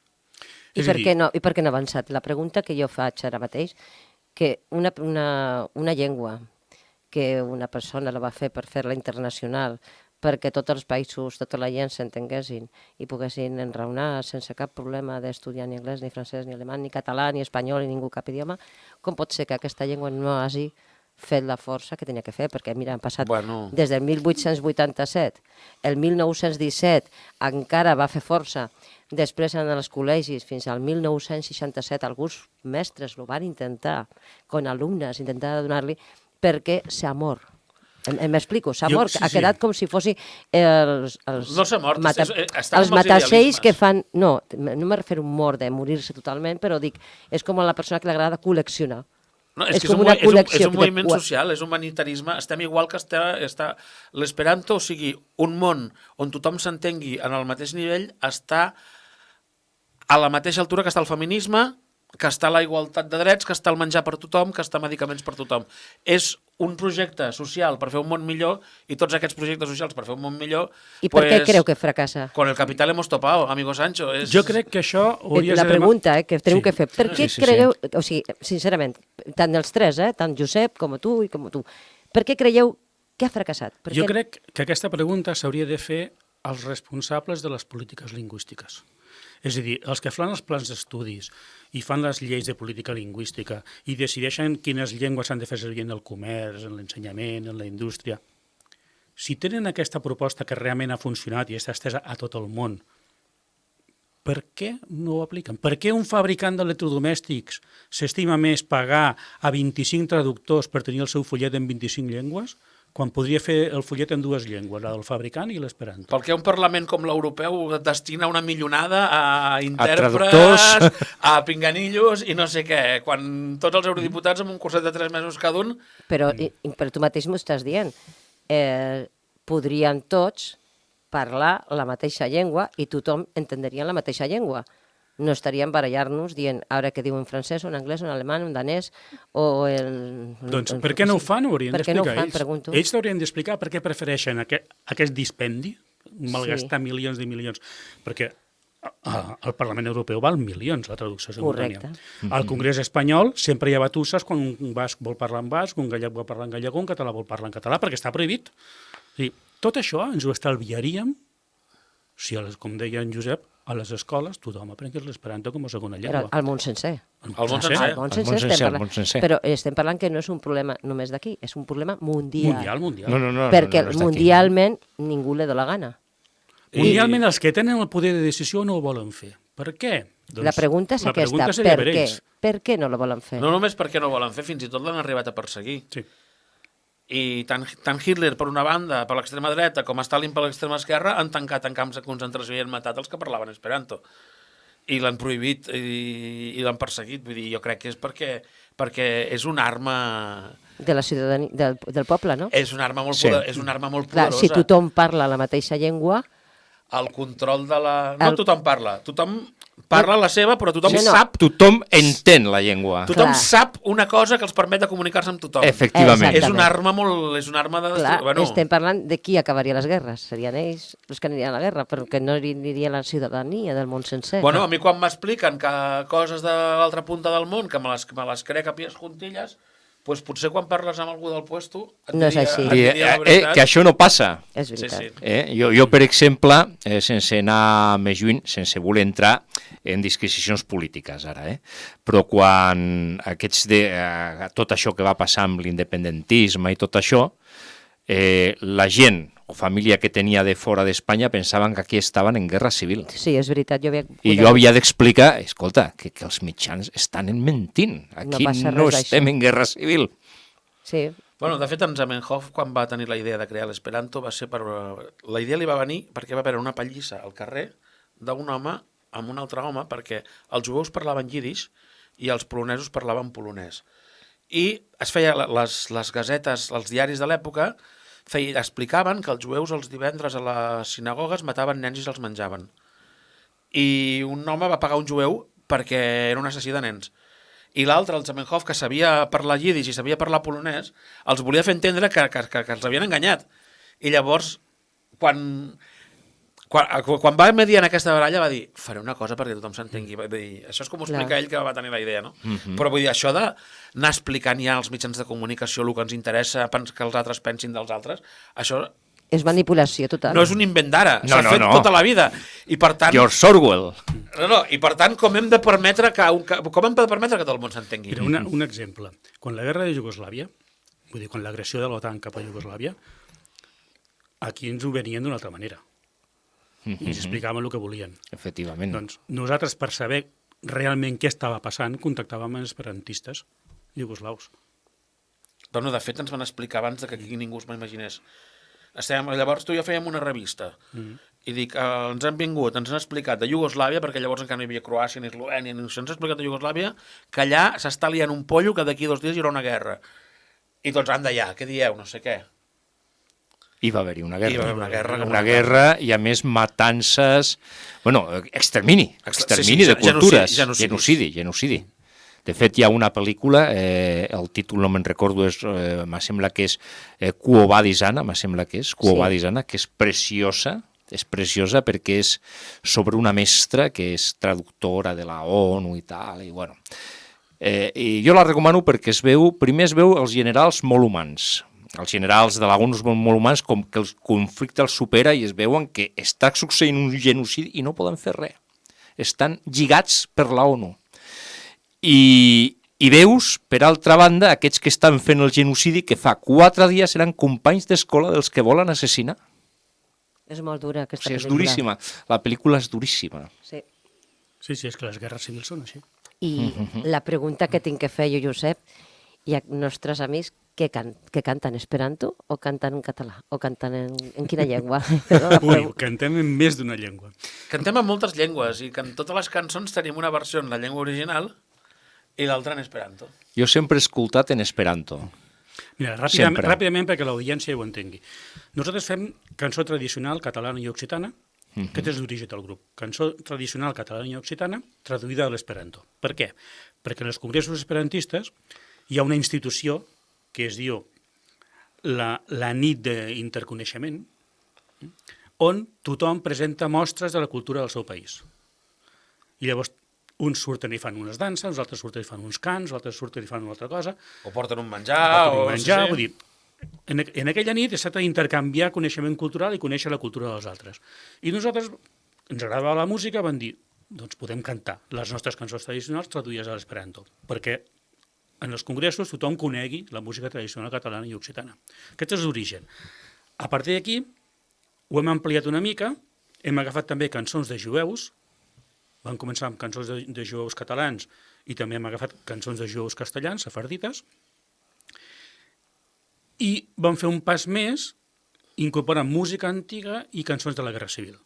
I per què no ha avançat? La pregunta que jo faig ara mateix, que una llengua que una persona la va fer per fer-la internacional, perquè tots els països, tota la gent s'entenguessin i poguessin enraonar sense cap problema d'estudiar ni anglès, ni francès, ni alemany, ni català, ni espanyol, ni ningú cap idioma, com pot ser que aquesta llengua no hagi fet la força que tenia que fer? Perquè, mira, han passat des del 1887, el 1917 encara va fer força, després en els col·legis, fins al 1967, alguns mestres ho van intentar, con alumnes, intentar donar-li, perquè s'ha mort. M'explico, s'ha mort, ha quedat com si fossi els no s'ha mort, els matacells que fan... No me refiero a mort de morir-se totalment, però dic, és com a la persona que li agrada col·leccionar. No, És que com un una mo- connexió és un de moviment qua- social, és humanitarisme. Estem igual que està l'esperanto, o sigui, un món on tothom s'entengui en el mateix nivell, està a la mateixa altura que està el feminisme, que està la igualtat de drets, que està el menjar per tothom, que està medicaments per tothom. És un projecte social per fer un món millor, i tots aquests projectes socials per fer un món millor... I per què creu que fracassa? Con el capital hemos topado, amigo Sancho. Jo crec que això hauries La de... pregunta que tenim que fer, per què Sí. creieu, o sigui, sincerament, tant els tres, tant Josep com tu i com tu, per què creieu que ha fracassat? Per Jo què- crec que aquesta pregunta s'hauria de fer als responsables de les polítiques lingüístiques. És a dir, els que fan els plans d'estudis i fan les lleis de política lingüística i decideixen quines llengües s'han de fer servir en el comerç, en l'ensenyament, en la indústria, si tenen aquesta proposta que realment ha funcionat i està estesa a tot el món, per què no ho apliquen? Per què un fabricant d'electrodomèstics s'estima més pagar a 25 traductors per tenir el seu follet en 25 llengües quan podria fer el follet en 2 llengües, la del fabricant i l'esperanto? Perquè un Parlament com l'europeu destina una milionada a intèrprets, traductors. a pinganillos i no sé què, quan tots els eurodiputats amb un curset de 3 mesos cada un... Però, però tu mateix m'ho estàs dient. Podrien tots parlar la mateixa llengua i tothom entendria la mateixa llengua. No estaríem barallar-nos dient ara que diu en francès, o en anglès, o en alemany, o en danès, o en... Doncs per què no ho fan? Ho haurien Per què no ho d'explicar fan, ells. pregunto. Ells t'haurien d'explicar per què prefereixen aquest dispendi, malgastar milions de milions, perquè al Parlament Europeu val milions la traducció simultània. Correcte. Al Congrés espanyol sempre hi ha batusses quan un basc vol parlar en basc, un gallec vol parlar en gallec, un català vol parlar en català, perquè està prohibit. O sigui, tot això ens ho estalviaríem si, com deia en Josep, a les escoles tothom aprengués l'esperanto com a segona Però llengua. al món sencer. Al món sencer. Al món sencer, món sencer, estem al parlant. món sencer. Però estem parlant que no és un problema només d'aquí, és un problema mundial. Mundial. No, Perquè no està aquí. mundialment ningú li dóna la gana. Mundialment els que tenen el poder de decisió no ho volen fer. Per què? La pregunta és la aquesta, pregunta seria per què? ells. Per què no la volen fer? No només perquè no ho volen fer, fins i tot l'han arribat a perseguir. Sí. I tant Hitler per una banda, per l'extrema dreta, com Stalin per l'extrema esquerra, han tancat en camps de concentració i han matat els que parlaven esperanto. I l'han prohibit i l'han perseguit. Vull dir, jo crec que és perquè és una arma... De la ciutadania, del poble, no? És una arma molt, Sí. és una arma molt Clar, poderosa. si tothom parla la mateixa llengua, El control de la... No El- tothom parla. Tothom parla la seva, però tothom Sí, no. sap... Tothom entén la llengua. Tothom Clar. sap una cosa que els permet de comunicar-se amb tothom. Efectivament. Exacte. És una arma molt... És una arma de... clar, Bueno, estem parlant de qui acabaria les guerres. Serien ells els que anirien a la guerra, perquè no aniria la ciutadania del món sencer. Bueno, a mi quan m'expliquen que coses de l'altra punta del món, que me les crec a pies juntilles, doncs potser quan parles amb algú del puesto... et No és diria- així. et diria la veritat. Que això no passa. És Sí, veritat. sí. Jo, per exemple, sense anar més lluny, sense voler entrar en disquisicions polítiques ara, però quan tot això que va passar amb l'independentisme i tot això, la gent o família que tenia de fora d'Espanya pensaven que aquí estaven en guerra civil. Sí, és veritat. I jo havia d'explicar, escolta, que els mitjans estan mentint. Aquí passa no res estem d'això. en guerra civil. Sí, Bueno, de fet, en Zamenhof, quan va tenir la idea de crear l'esperanto, va ser per... La idea li va venir perquè va haver una pallissa al carrer d'un home amb un altre home, perquè els jueus parlaven llidix i els polonesos parlaven polonès. I es feia les gazetes, els diaris de l'època, explicaven que els jueus els divendres a les sinagogues mataven nens i se'ls menjaven. I un home va pagar un jueu perquè era un assassí de nens. I l'altre, el Zamenhof, que sabia parlar llidix i sabia parlar polonès, els volia fer entendre que els havien enganyat. I llavors, quan va mediar en aquesta baralla, va dir, faré una cosa perquè tothom s'entengui. Va dir, això és com ho explica Clar. ell, que va tenir la idea, no? Però vull dir, això d'anar explicant ja als mitjans de comunicació el que ens interessa, que els altres pensin dels altres, això és manipulació total. no és un invent d'ara, No, s'ha no, fet no. tota la vida. I per tant, George Orwell. i per tant, com hem de permetre que tot el món s'entengui? Mira, un exemple. Quan la guerra de Iugoslàvia, vull dir, quan l'agressió de l'OTAN cap a Iugoslàvia, aquí ens ho venien d'una altra manera. I ens explicaven el que volien. Efectivament. Doncs nosaltres, per saber realment què estava passant, contactàvem amb esperantistes iugoslaus. Bueno, de fet, ens van explicar abans que aquí ningú es m'imaginés. Llavors tu i jo fèiem una revista i dic, ens han explicat de Iugoslàvia, perquè llavors encara no hi havia Croàcia ni Eslovènia, ens han explicat de Iugoslàvia, que allà s'està liant un pollo que d'aquí 2 dies hi haurà una guerra. I tots, anda ja, què dieu, no sé què. I va haver-hi una guerra. I va haver una guerra. Una guerra i, a més, matances... Bueno, extermini de cultures. Genocidi. De fet, hi ha una pel·lícula, el títol no me'n recordo, me sembla que és Quo Vadis Anna, que és preciosa perquè és sobre una mestra que és traductora de la ONU i tal, i bueno. I jo la recomano perquè primer es veu els generals molt humans. Els generals de la ONU són molt humans, com que el conflicte els supera i es veuen que està succeint un genocidi i no poden fer res. Estan lligats per la ONU. I veus, per altra banda, aquests que estan fent el genocidi, que fa 4 dies eren companys d'escola dels que volen assassinar. És molt dura, aquesta pel·lícula. És duríssima. La pel·lícula és duríssima. Sí. Sí, és que les guerres civils són així. I la pregunta que tinc que fer jo, Josep, i a nostres amics, que canten esperanto o canten en català? O canten en quina llengua? Ui, cantem en més d'una llengua. Cantem en moltes llengües i que en totes les cançons tenim una versió en la llengua original i l'altra en esperanto. Jo sempre he escoltat en esperanto. Mira, ràpidament perquè l'audiència ho entengui. Nosaltres fem cançó tradicional catalana i occitana, aquest és l'origen del grup. Cançó tradicional catalana i occitana traduïda a l'esperanto. Per què? Perquè en els congressos esperantistes hi ha una institució que es diu la nit d'interconeixement, on tothom presenta mostres de la cultura del seu país. I llavors uns surten i fan unes danses, els altres surten i fan uns cants, els altres surten i fan una altra cosa. O porten un menjar. Vull dir, en aquella nit es tracta d'intercanviar coneixement cultural i conèixer la cultura dels altres. I nosaltres, ens agradava la música, vam dir, doncs podem cantar les nostres cançons tradicionals traduïdes a l'esperanto, perquè en els congressos tothom conegui la música tradicional catalana i occitana. Aquest és l'origen. A partir d'aquí, ho hem ampliat una mica, hem agafat també cançons de jueus, vam començar amb cançons de jueus catalans i també hem agafat cançons de jueus castellans, sefardites, i vam fer un pas més incorporant música antiga i cançons de la Guerra Civil.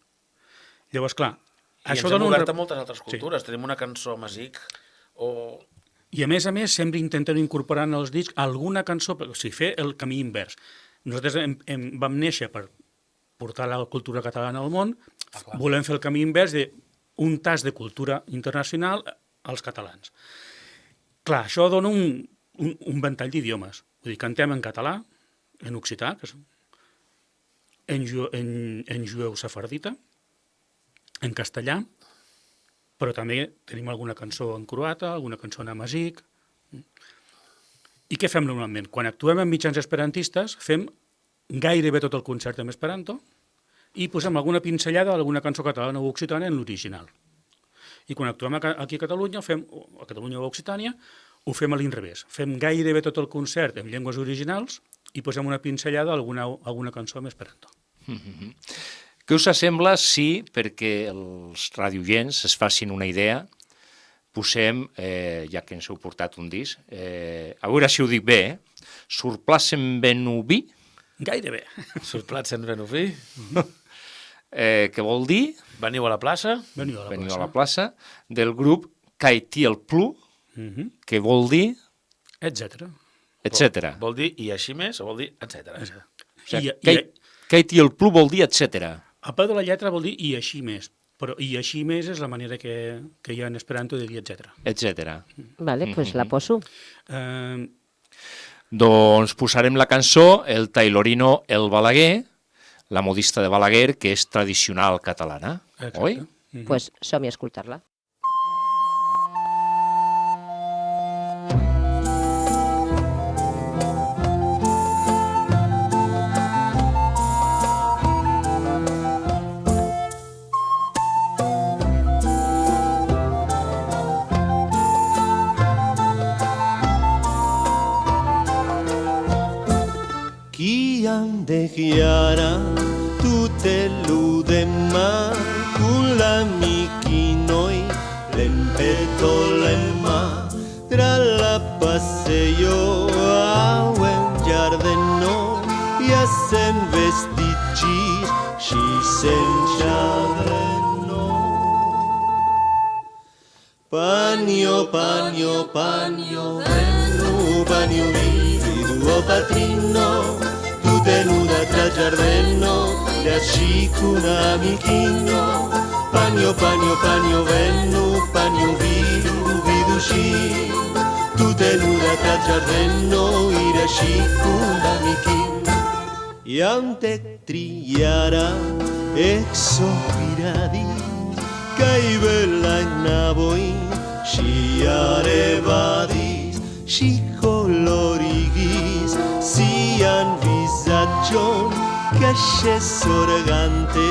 Llavors, clar, I ens hem obert a moltes altres cultures. Sí. Tenim una cançó masic o... I a més, sempre intentem incorporar en els discs alguna cançó, o sigui, fer el camí invers. Nosaltres vam néixer per portar la cultura catalana al món, volem fer el camí invers d'un tas de cultura internacional als catalans. Clar, això dona un ventall d'idiomes. Vull dir, cantem en català, en occità, en jueu sefardita, en castellà, però també tenim alguna cançó en croata, alguna cançó en amazic. I què fem normalment? Quan actuem en mitjans esperantistes, fem gairebé tot el concert en esperanto i posem alguna pinzellada d'alguna cançó catalana o occitana en l'original. I quan actuem aquí a Catalunya, a Catalunya o a Occitània, ho fem a l'inrevés. Fem gairebé tot el concert en llengües originals i posem una pinzellada d'alguna cançó en esperanto. Què us sembla si, perquè els radioients es facin una idea, posem, ja que ens heu portat un disc, a veure si ho dic bé, Surplacem Benubi? Gairebé. Surplacem Benubi? Que vol dir... Veniu a la plaça. Veniu a la plaça, del grup Caetí el Plu, que vol dir... Etcètera. Etcètera. Vol dir i així més o vol dir etcètera. Caetí el Plu vol dir etcètera. A peu de la lletra vol dir i així més, però i així més és la manera que hi ha en esperanto de dir etcètera. Etcètera. Vale, doncs la poso. Doncs posarem la cançó El Tailorino El Balaguer, la modista de Balaguer, que és tradicional catalana, oi? Doncs som-hi a escoltar-la. Chi ande chiara tutte l'udemma con l'amici noi l'empeto l'emma tra la passeio a un giardino e a sen vestiggi si senza panio, venu, panio viduo patrino, tu tenuda tra giardino, lascico un amichino, panio, panio, panio, venu, panio viduci, tu tenuda tra giardino, lascico un amichino, iante triara, exopiradi, kai bella navoi, si arevadis, si colorigis, sian visagion, cache sorgante,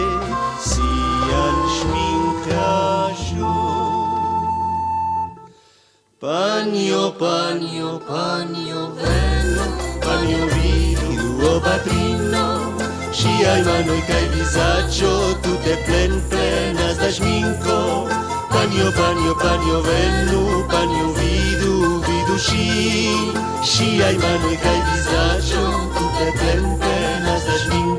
sian schmincagion. Panio, panio, panio, veno, panio viduo patrino, si ai manoi kai visaggio, tutte plenas da schminco, panio, panio, panio, venu, panio viduci, si ai manoi kai visaggio, tutte plenas da schminco.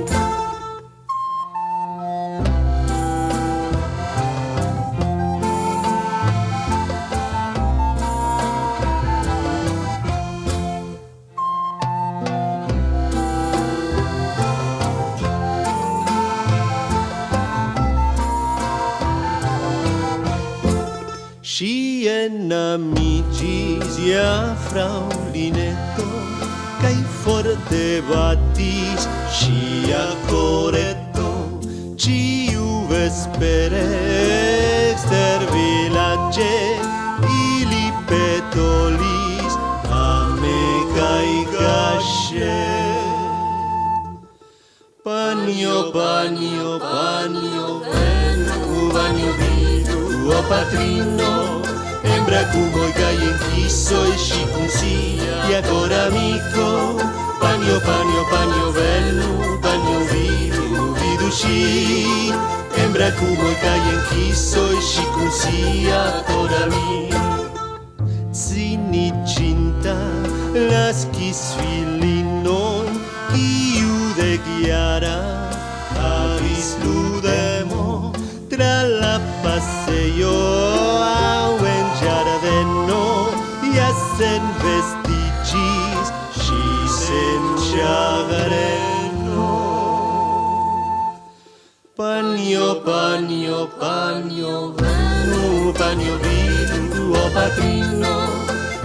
Si en amigis ja fraulinetto, kai forte batis, si a coretto, ciu vespere exter village, ili petolis, a me kai gasce. Panio, panio, panio, venu, panio viduo patrino, embra cumo e cae in chiso e scicuncia, e ancora amico, panio, panio, panio, venu, panio viduci, embra cumo e cae in chiso e scicuncia, ancora amico. Zini cinta, las kisfilinon, de chiara, avis ludemo, tra la paseo a un giardino, y hacen vestigis, scisen chagareno. Panio, panio, panio, venu, panio viduo patrino,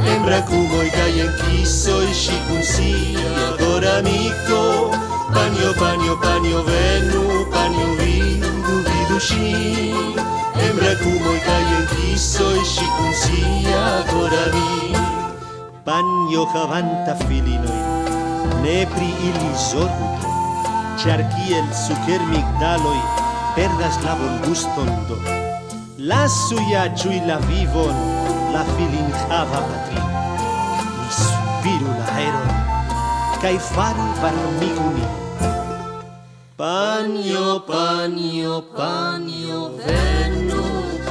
embra cumo e cae in chiso e scicuncia, ancora amico, panio, panio, panio, venu, panio viduci, embra cumo e cae in chiso e scicuncia, ancora amico. Panio javanta filinoi, nepri ilisorbuto, charquiel suker migdaloi, perdas la bon guston do, la suya chui la vivon, la filin java patri, mi suspiru la aeron, kai faru varmiguni. Panio, panio, panio, venu,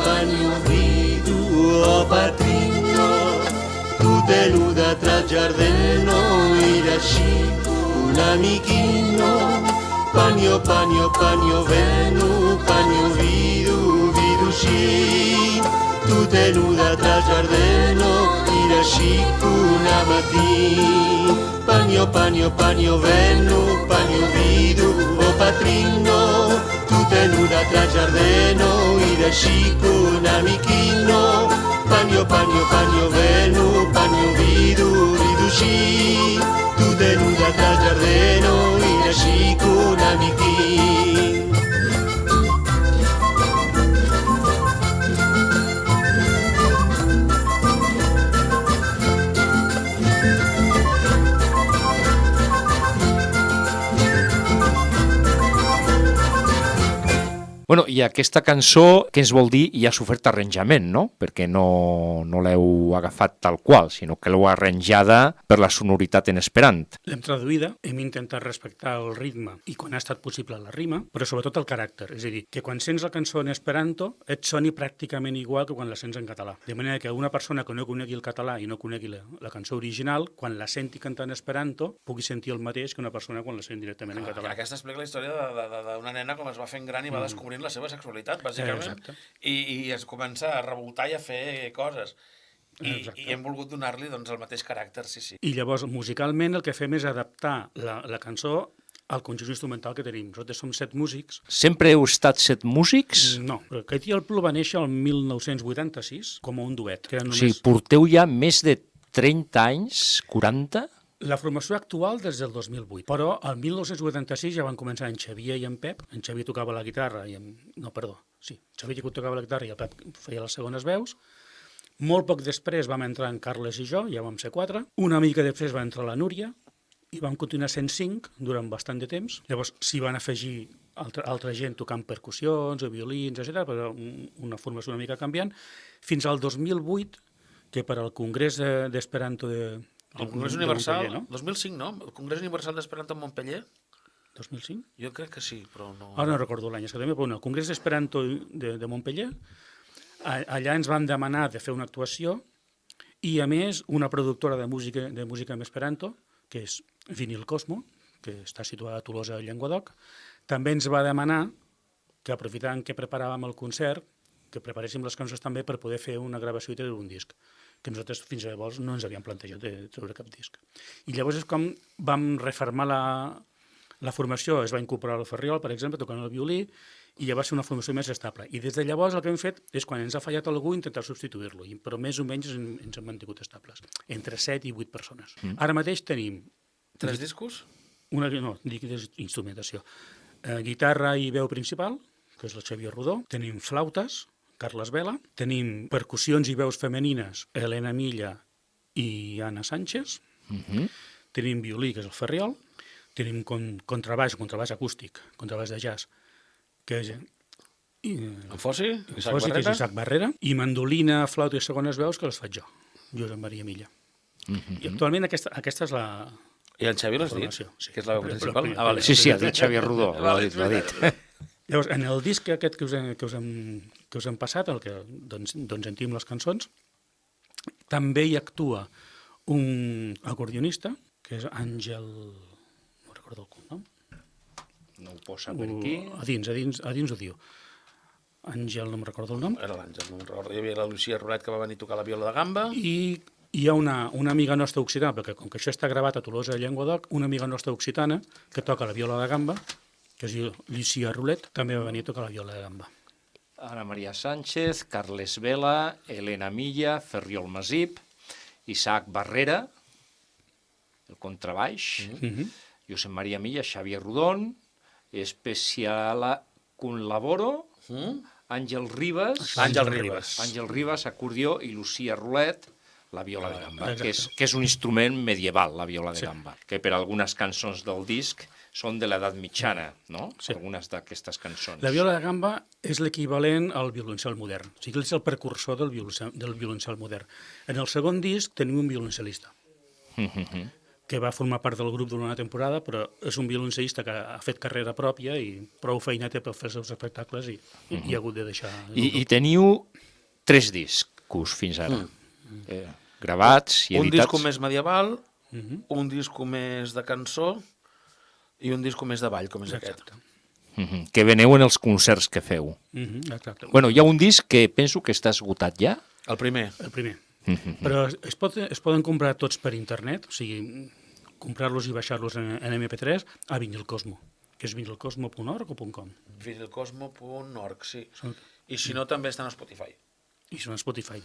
panio viduo patrino, tu tenuda tra giardino, irashi un amichino, panio, panio, panio, venu, panio viduci, tu tenuda tra giardino, irashi una mattina, panio, panio, panio, venu, panio viduo patrino, tu tenuda tra giardino, irashi una amichino, panio, panio, panio, venu, panio viduci, tu tenuda tra giardino, irashi una amichino. Bueno, i aquesta cançó, què ens vol dir? I ha sofert arranjament, no? Perquè no l'heu agafat tal qual, sinó que l'heu arranjada per la sonoritat en esperant. L'hem traduïda, hem intentat respectar el ritme i quan ha estat possible la rima, però sobretot el caràcter. És a dir, que quan sents la cançó en esperanto et soni pràcticament igual que quan la sents en català. De manera que una persona que no conegui el català i no conegui la cançó original, quan la senti cantar en esperanto, pugui sentir el mateix que una persona quan la sent directament en català. Aquesta explica la història d'una nena com es va fent gran i va descobrint la seva sexualitat, bàsicament, i es comença a revoltar i a fer coses. I hem volgut donar-li doncs, el mateix caràcter, sí. I llavors, musicalment, el que fem és adaptar la cançó al conjunt instrumental que tenim. Nosaltres som 7 músics. Sempre heu estat 7 músics? No, però Katie i el Plu va néixer el 1986 com a un duet. Que O sigui, porteu ja més de 30 anys, 40? La formació actual des del 2008, però el 1986 ja van començar en Xavier i en Pep. En Xavier tocava la guitarra i en Xavier tocava la guitarra i el Pep feia les segones veus. Molt poc després vam entrar en Carles i jo, ja vam ser 4. Una mica després va entrar la Núria i vam continuar sent 5 durant bastant de temps. Llavors s'hi van afegir altra gent tocant percussions o violins, etc., però una formació una mica canviant, fins al 2008, que per al Congrés d'Esperanto El Congrés Universal, no? 2005, no? El Congrés Universal d'Esperanto a Montpellier? 2005? Jo crec que sí, però no... Ara no recordo l'any exactament, però el Congrés d'Esperanto de Montpellier, allà ens van demanar de fer una actuació i, a més, una productora de música en esperanto, que és Vinil Cosmo, que està situada a Tolosa, Llenguadoc, també ens va demanar que, aprofitant que preparàvem el concert, que preparéssim les cançons també per poder fer una gravació i treure un disc, que nosaltres fins llavors no ens havíem plantejat de treure cap disc. I llavors és com vam reformar la formació, es va incorporar el Ferriol, per exemple, tocant el violí, i ja va ser una formació més estable. I des de llavors el que hem fet és, quan ens ha fallat algú, intentar substituir-lo, però més o menys ens hem mantingut estables, entre 7 i 8 persones. Ara mateix tenim... 3 discos? Dic instrumentació. Guitarra i veu principal, que és el Xavier Rodó. Tenim flautes, Carles Vela. Tenim percussions i veus femenines, Helena Milla i Anna Sánchez. Tenim violí, que és el Ferriol. Tenim contrabaix acústic, contrabaix de jazz, que és En Fossi? Isaac Barrera. I mandolina, flauta i segones veus, que les faig jo, Josep Maria Milla. I actualment aquesta és la... I el Xavi l'has dit? formació, sí. Que és la veu principal? Vale. Sí, ha dit Xavier Rodó, l'ha dit. Llavors, en el disc aquest que us hem passat, el que doncs en tenim les cançons, també hi actua un acordionista, que és Àngel... no recordo el cognom. No ho posa per aquí. A dins ho diu. Àngel, no em recordo el nom. Era l'Àngel, no me'n recordo. Hi havia la Lucía Rolet, que va venir a tocar la viola de gamba. I hi ha una amiga nostra occitana, perquè com que això està gravat a Tolosa de Llenguadoc, una amiga nostra occitana que toca la viola de gamba, que es diu Lucía Rolet, també va venir a tocar la viola de gamba. Ana Maria Sánchez, Carles Vela, Helena Milla, Ferriol Masip, Isaac Barrera, el contrabaix, Josep Maria Milla, Xavier Rodón, especial Conlaboro, Àngel Ribas, acordió, i Lucía Rolet, la viola de gamba, que és un instrument medieval, la viola de gamba, que per algunes cançons del disc són de l'edat mitjana, no? Sí. Algunes d'aquestes cançons. La viola de gamba és l'equivalent al violoncel modern, o sigui, és el precursor del violoncel modern. En el segon disc tenim un violoncelista, que va formar part del grup durant una temporada, però és un violoncellista que ha fet carrera pròpia i prou feina té per fer els seus espectacles i ha hagut de deixar... I teniu 3 discos fins ara, gravats i editats. Un disco més medieval, un disco més de cançó i un disco més de ball, com és aquest. Que veneu en els concerts que feu. Exacte. Bueno, hi ha un disc que penso que està esgotat ja. El primer. El primer. Però es poden comprar tots per internet, o sigui, comprar-los i baixar-los en MP3 a Vinil Cosmo, que és vinilcosmo.org o .com. Vinilcosmo.org, sí. I si no, també estan a Spotify. I són a Spotify.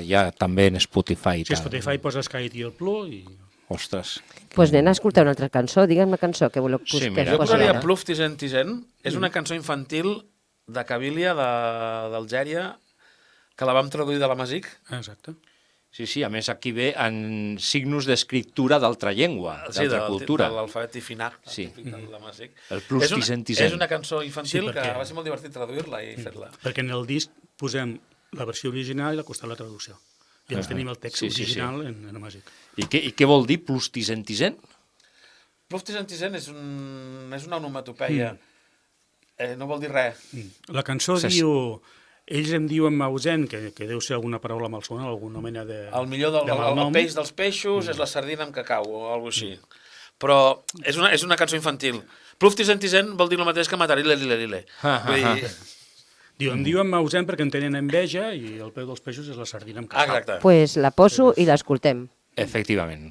Ja també en Spotify. Si a Spotify poses Katie i el Plu i... Ostres. Doncs anem a escoltar una altra cançó. Digue'm la cançó que voleu que Sí, mira. es Jo posi posaria ara. Pluf Tizen Tizen. És una cançó infantil de Cabilia, d'Algèria, que la vam traduir de la Masic. Exacte. Sí, a més aquí ve en signos d'escriptura d'altra llengua, d'altra cultura. De l'alfabet tifinà, Sí. de la Masic. El Plus Tizen Tizen. És una cançó infantil Sí, perquè- que va ser molt divertit traduir-la i fer-la. Perquè en el disc posem la versió original i al costat la traducció. I llavors tenim el text Sí, sí, sí. original en Màgic. I què vol dir Plus Tizen Tizen? Pluf Tizen Tizen és una onomatopeia. No vol dir res. La cançó diu... Ells em diuen Mausen, que deu ser alguna paraula malsona, alguna mena de... El millor de el malnom. peix dels peixos és la sardina amb cacau o alguna cosa així. Però és una cançó infantil. Pluf Tizen Tizen vol dir el mateix que Matarile Lile Lile. Vull dir... Em diuen mausem perquè en tenen enveja i el peu dels peixos és la sardina amb casal. Exacte. Pues la poso i l'escoltem. Efectivament.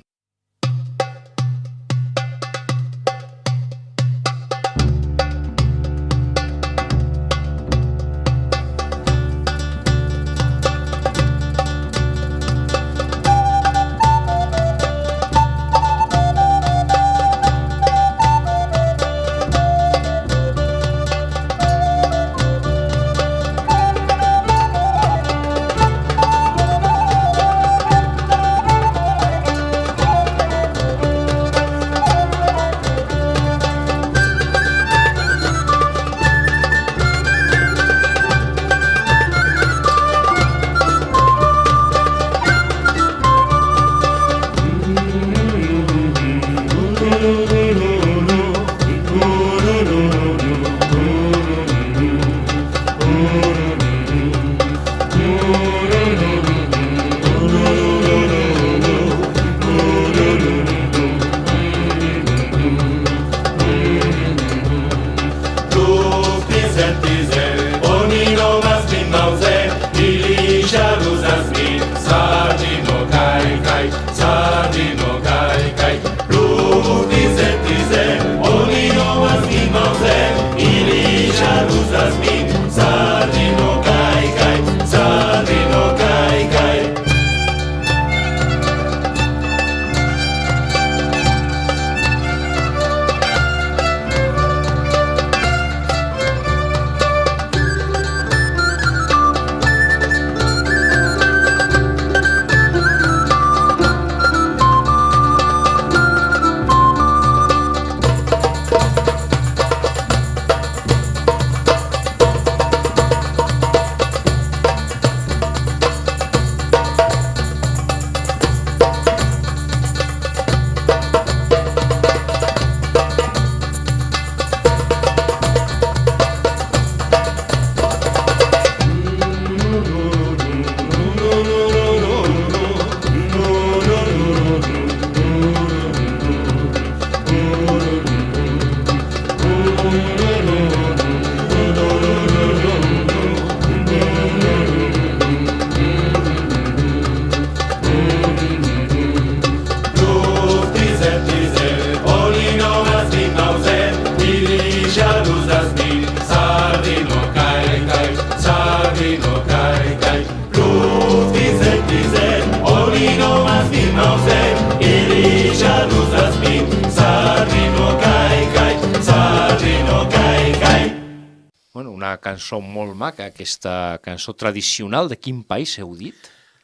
Una cançó molt maca, aquesta cançó tradicional. De quin país heu dit?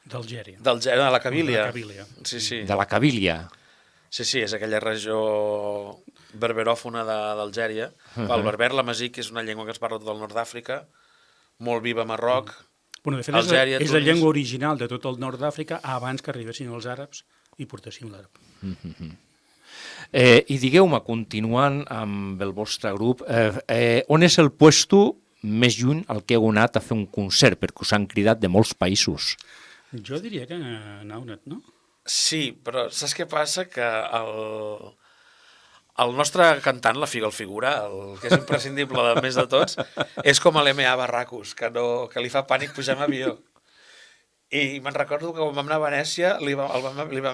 D'Algèria. De la Cabília. De la Cabília. Sí, sí. De la Cabília. Sí, sí, és aquella regió berberòfona d'Algèria. El berber, l'amazic, és una llengua que es parla tot el nord d'Àfrica, molt viva a Marroc, Bueno, de fet, Algèria, és la Tunis. llengua original de tot el nord d'Àfrica abans que arribessin els àrabs i portessin l'àrab. I digueu-me, continuant amb el vostre grup, on és el puesto més lluny al que heu anat a fer un concert? Perquè us han cridat de molts països. Jo diria que a Naunet, no? Sí, però saps què passa? Que el nostre cantant, la figura, el que és imprescindible de més de tots, és com l'M.A. Barracus, que li fa pànic pujar en avió. I me'n recordo que quan vam anar a Venècia li vam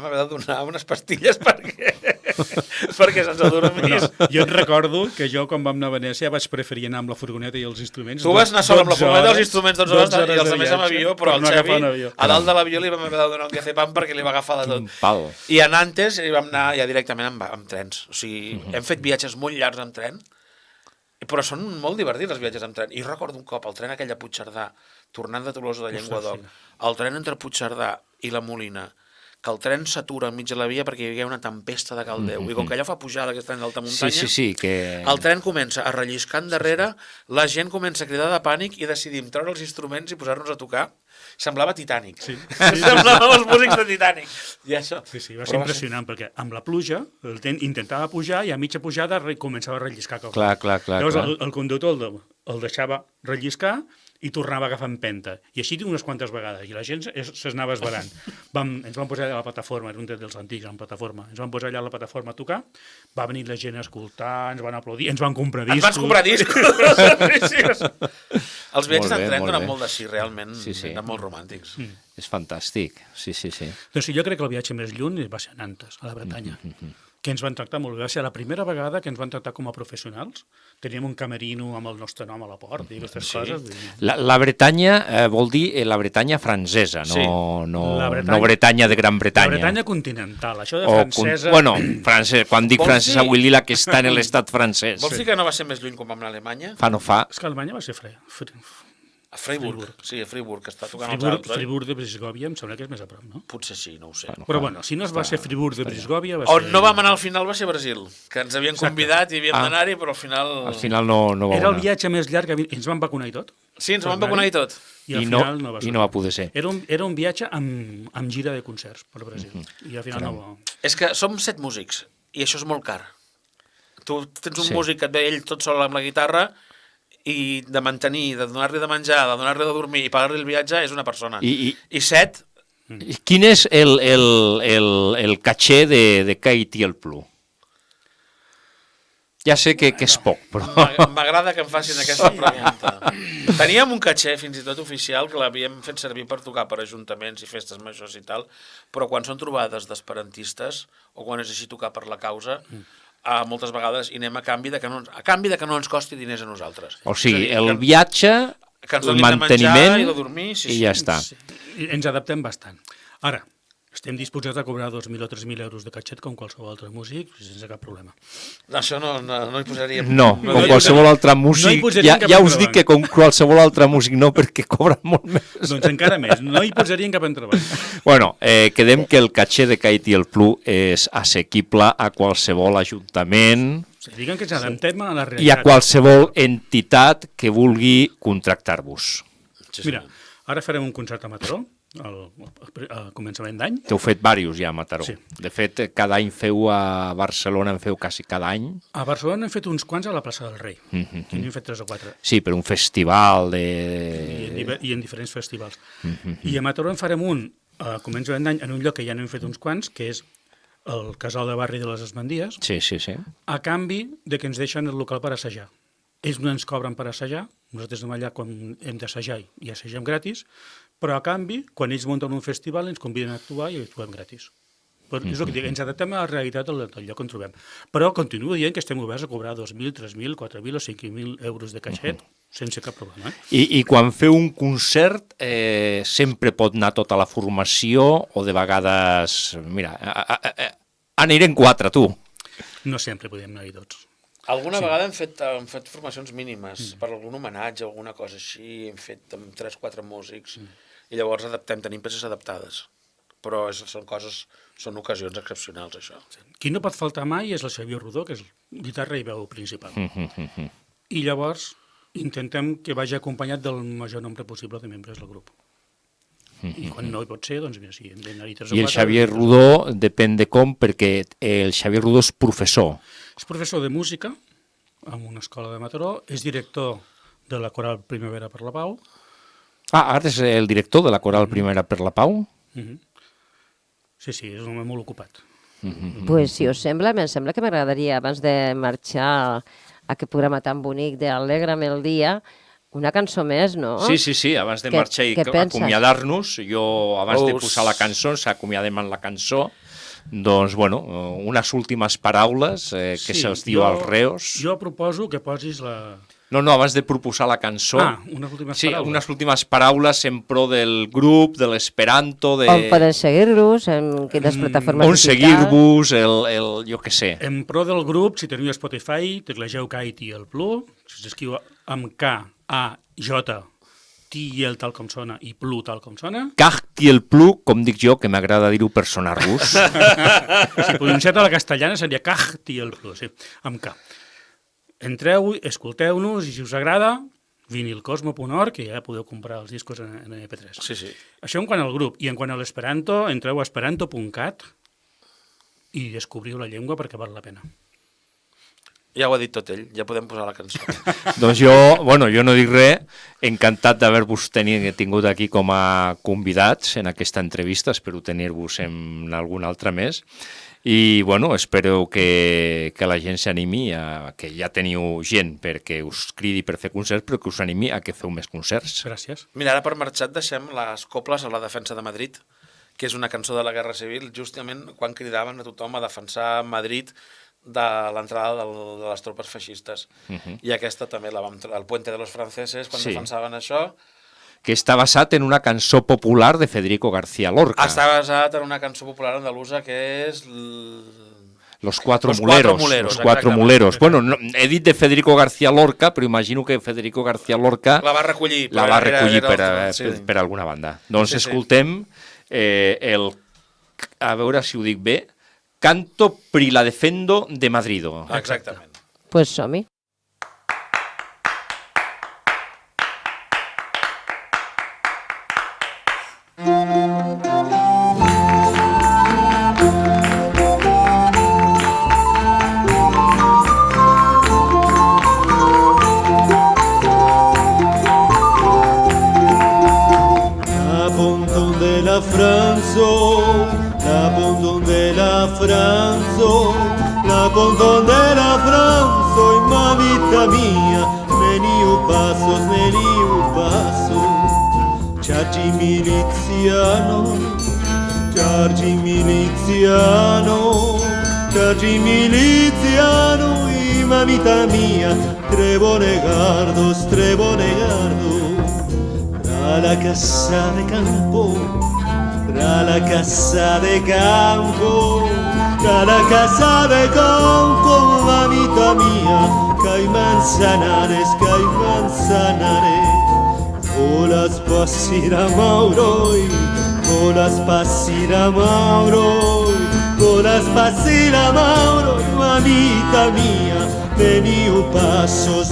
haver de donar unes pastilles perquè se'ns adormís. Jo et recordo que jo, quan vam anar a Venècia, vaig preferir anar amb la furgoneta i els instruments. Tu vas anar sol amb la 12 furgoneta i els hores, instruments 12 hores i els de altres amb viatge avió, però per el no agafar un Xevi, avió. a dalt de l'avió li vam haver de donar un gazepam perquè li va agafar de tot. Pal. I a Nantes hi vam anar ja directament amb trens. O sigui, hem fet viatges molt llargs amb tren, però són molt divertits els viatges amb tren. I recordo un cop el tren aquell a Puigcerdà, tornant de Tolosa de Llenguadoc, el tren entre Puigcerdà i la Molina, que el tren s'atura enmig de la via perquè hi havia una tempesta de caldeu. I com que allò fa pujada, aquest tren d'alta muntanya, Sí, que... el tren comença a relliscar endarrere, la gent comença a cridar de pànic i decidim treure els instruments i posar-nos a tocar. Semblava Titanic. Sí. Semblàvem els músics de Titanic. I això... Sí, va ser impressionant, perquè amb la pluja el tren intentava pujar i a mitja pujada començava a relliscar. Clar. Llavors el conductor el deixava relliscar i tornava a agafar empenta. I així unes quantes vegades. I la gent s'anava esverant. Ens vam posar allà a la plataforma, era un tren dels antics, en plataforma. Ens vam posar allà a la plataforma a tocar, va venir la gent a escoltar, ens van aplaudir, ens van comprar discos. Ens van comprar discos! Els viatges Molt en bé, tren molt donen bé. molt de sí, realment, Sí, sí. eren molt romàntics. És fantàstic, sí. Doncs sí, jo crec que el viatge més lluny va ser a Nantes, a la Bretanya, que ens van tractar molt bé. Va ser la primera vegada que ens van tractar com a professionals. Teníem un camerino amb el nostre nom a la porta i aquestes coses. La Bretanya vol dir la Bretanya francesa, no, Sí. La Bretanya- no Bretanya de Gran La Bretanya. Bretanya continental, això de O francesa... bueno, francès, quan dic Vols francesa dir- vull dir la que està en l'estat francès. Vols dir que no va ser més lluny quan vam anar a Alemanya? Fa no fa. És que Alemanya va ser A Freiburg. Sí, a Freiburg, que està tocant els Friburg, Alps, oi? Friburg de Brisgòvia em sembla que és més a prop, no? Potser sí, no ho sé. Però bueno, si no es va ser Friburg de Brisgòvia... Va On ser... no vam anar al final va ser Brasil, que ens havien convidat i havíem Ah. d'anar-hi, però al final... Al final no va Era el anar. viatge més llarg que ens van vacunar i tot. Sí, ens vam vacunar i tot. I al I final no va ser. no va poder ser. Era un viatge amb gira de concerts per Brasil. I al final no va... És que som 7 músics, i això és molt car. Tu tens un Sí. músic que et ve ell tot sol amb la guitarra, i de mantenir, de donar-li de menjar, de donar-li de dormir i pagar-li el viatge és una persona. I 7, quin és el caché de Katie el Plu? Ja sé que és poc, però... m'agrada que em facin aquesta pregunta. Teníem un caché fins i tot oficial que l'havíem fet servir per tocar per ajuntaments i festes majors i tal, però quan són trobades d'esperantistes o quan és així tocar per la causa, moltes vegades hi anem a canvi de que no ens costi diners a nosaltres. O sigui, És a dir, el viatge, que ens el donin de menjar manteniment i de dormir, sí, i sí. ja està. I ens adaptem bastant. Ara, estem disposats a cobrar 2.000 o 3.000 euros de catxet com qualsevol altre músic sense cap problema. Això no hi posaríem... No, com qualsevol altre músic, posaríem cap ja us entrebanc. dic que com qualsevol altre músic no, perquè cobren molt més. Doncs encara més, no hi posarien cap entrebanc. Bueno, quedem que el caché de Katie el Plu és assequible a qualsevol ajuntament O sigui, diguem que ens adaptem a la realitat. i a qualsevol entitat que vulgui contractar-vos. Sí, sí. Mira, ara farem un concert a Mataró, al començament d'any. T'heu fet diversos ja a Mataró. Sí. De fet, cada any feu a Barcelona, en feu quasi cada any. A Barcelona hem fet uns quants a la plaça del Rei, que n'hem fet 3 o 4. Sí, per un festival I en diferents festivals. I a Mataró en farem un a començament d'any en un lloc que ja n'hem fet uns quants, que és el casal de barri de les Esmendies, Sí. a canvi de que ens deixen el local per assajar. Ells no ens cobren per assajar, nosaltres anem allà quan hem d'assajar i assagem gratis, però a canvi, quan ells munten un festival, ens conviden a actuar i actuem gratis. Però és el que dic, ens adaptem a la realitat del lloc on trobem. Però continuo dient que estem oberts a cobrar 2.000, 3.000, 4.000 o 5.000 euros de caixet sense cap problema. I quan feu un concert, sempre pot anar tota la formació o de vegades... Mira, anirem 4, tu. No sempre podem anar-hi tots. Alguna vegada hem fet formacions mínimes per algun homenatge o alguna cosa així, hem fet amb 3-4 músics i llavors tenim peces adaptades. Però són ocasions excepcionals, això. Qui no pot faltar mai és el Xavier Rodó, que és guitarra i veu principal. I llavors intentem que vagi acompanyat del major nombre possible de membres del grup. I quan no hi pot ser, doncs mira, sí, hem d'anar-hi 3 o 4. I el Xavier Rodó depèn de com, perquè el Xavier Rodó és professor. És professor de música en una escola de Mataró, és director de la Coral Primavera per la Pau. Ara és el director de la Coral Primera per la Pau? Sí, és un home molt ocupat. Pues, si us sembla, em sembla que m'agradaria, abans de marxar a aquest programa tan bonic d'Alegra'm el dia, una cançó més, no? Sí, abans de marxar i què penses? acomiadar-nos, jo abans de Us- posar la cançó, ens acomiadem amb la cançó, doncs, bueno, unes últimes paraules que se'ls diu als reos. Jo proposo que posis la... No, abans de proposar la cançó... unes últimes Sí, paraules. unes últimes paraules en pro del grup, de l'esperanto, de... On poden seguir-los, en quines plataformes on digitals? seguir-vos, jo què sé. En pro del grup, si teniu Spotify, teclegeu Katie el Plu, si s'escriu amb K, A, J, T i el tal com sona i Plu tal com sona. Cagti el Plu, com dic jo, que m'agrada dir-ho per sonar-vos. Si pronunciat a la castellana seria Cagti el Plu, sí, amb K. Entreu, escolteu-nos i si us agrada, vinilcosmo.org, que ja podeu comprar els discos en MP3. Sí. Això en quant al grup. I en quant a l'esperanto, entreu a esperanto.cat i descobriu la llengua perquè val la pena. Ja ho ha dit tot ell, ja podem posar la cançó. Doncs jo no dic res, encantat d'haver-vos tingut aquí com a convidats en aquesta entrevista, espero tenir-vos en algun altre més, i espero que la gent s'animi, que ja teniu gent perquè us cridi per fer concerts, però que us animi a que feu més concerts. Gràcies. Mira, ara per marxar et deixem les coples a la defensa de Madrid, que és una cançó de la Guerra Civil, justament quan cridaven a tothom a defensar Madrid de l'entrada de les tropes feixistes. I aquesta també la vam trobar, el Puente de los Franceses, quan defensaven això. Que està basat en una cançó popular de Federico García Lorca. Està basat en una cançó popular andalusa que és... Los Cuatro Muleros. Bueno, no, he dit de Federico García Lorca, però imagino que Federico García Lorca la va recollir per alguna banda. Doncs escoltem a veure si ho dic bé, Canto pri la defendo de Madrido. Exactament. Pues som-hi. L'abandon de la Franzo, l'abandon de la Franzo, l'abandon de la Franzo, in ma vita mia, neniu passo, Giorgi miliziano, in ma vita mia, trevo negardos, tra la casa de campo, tra la casa de campo, mamita mía, que hay manzanares, Volas pasira Mauro, mamita mía, neniu pasos.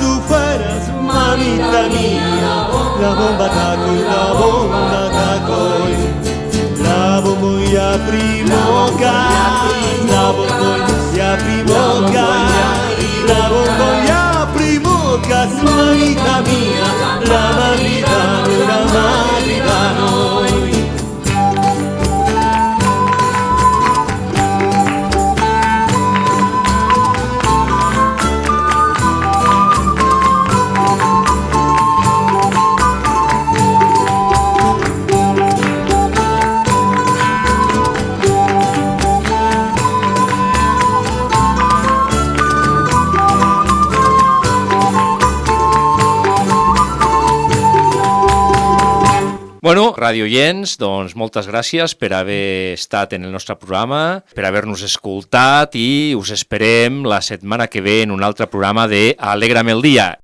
Superas, mamita mía, la bomba tacoy, la bomboya primoca, la bomboya primoca, mamita mía, la madridano. Bueno, radioients, doncs moltes gràcies per haver estat en el nostre programa, per haver-nos escoltat i us esperem la setmana que ve en un altre programa de Alegra'm el dia.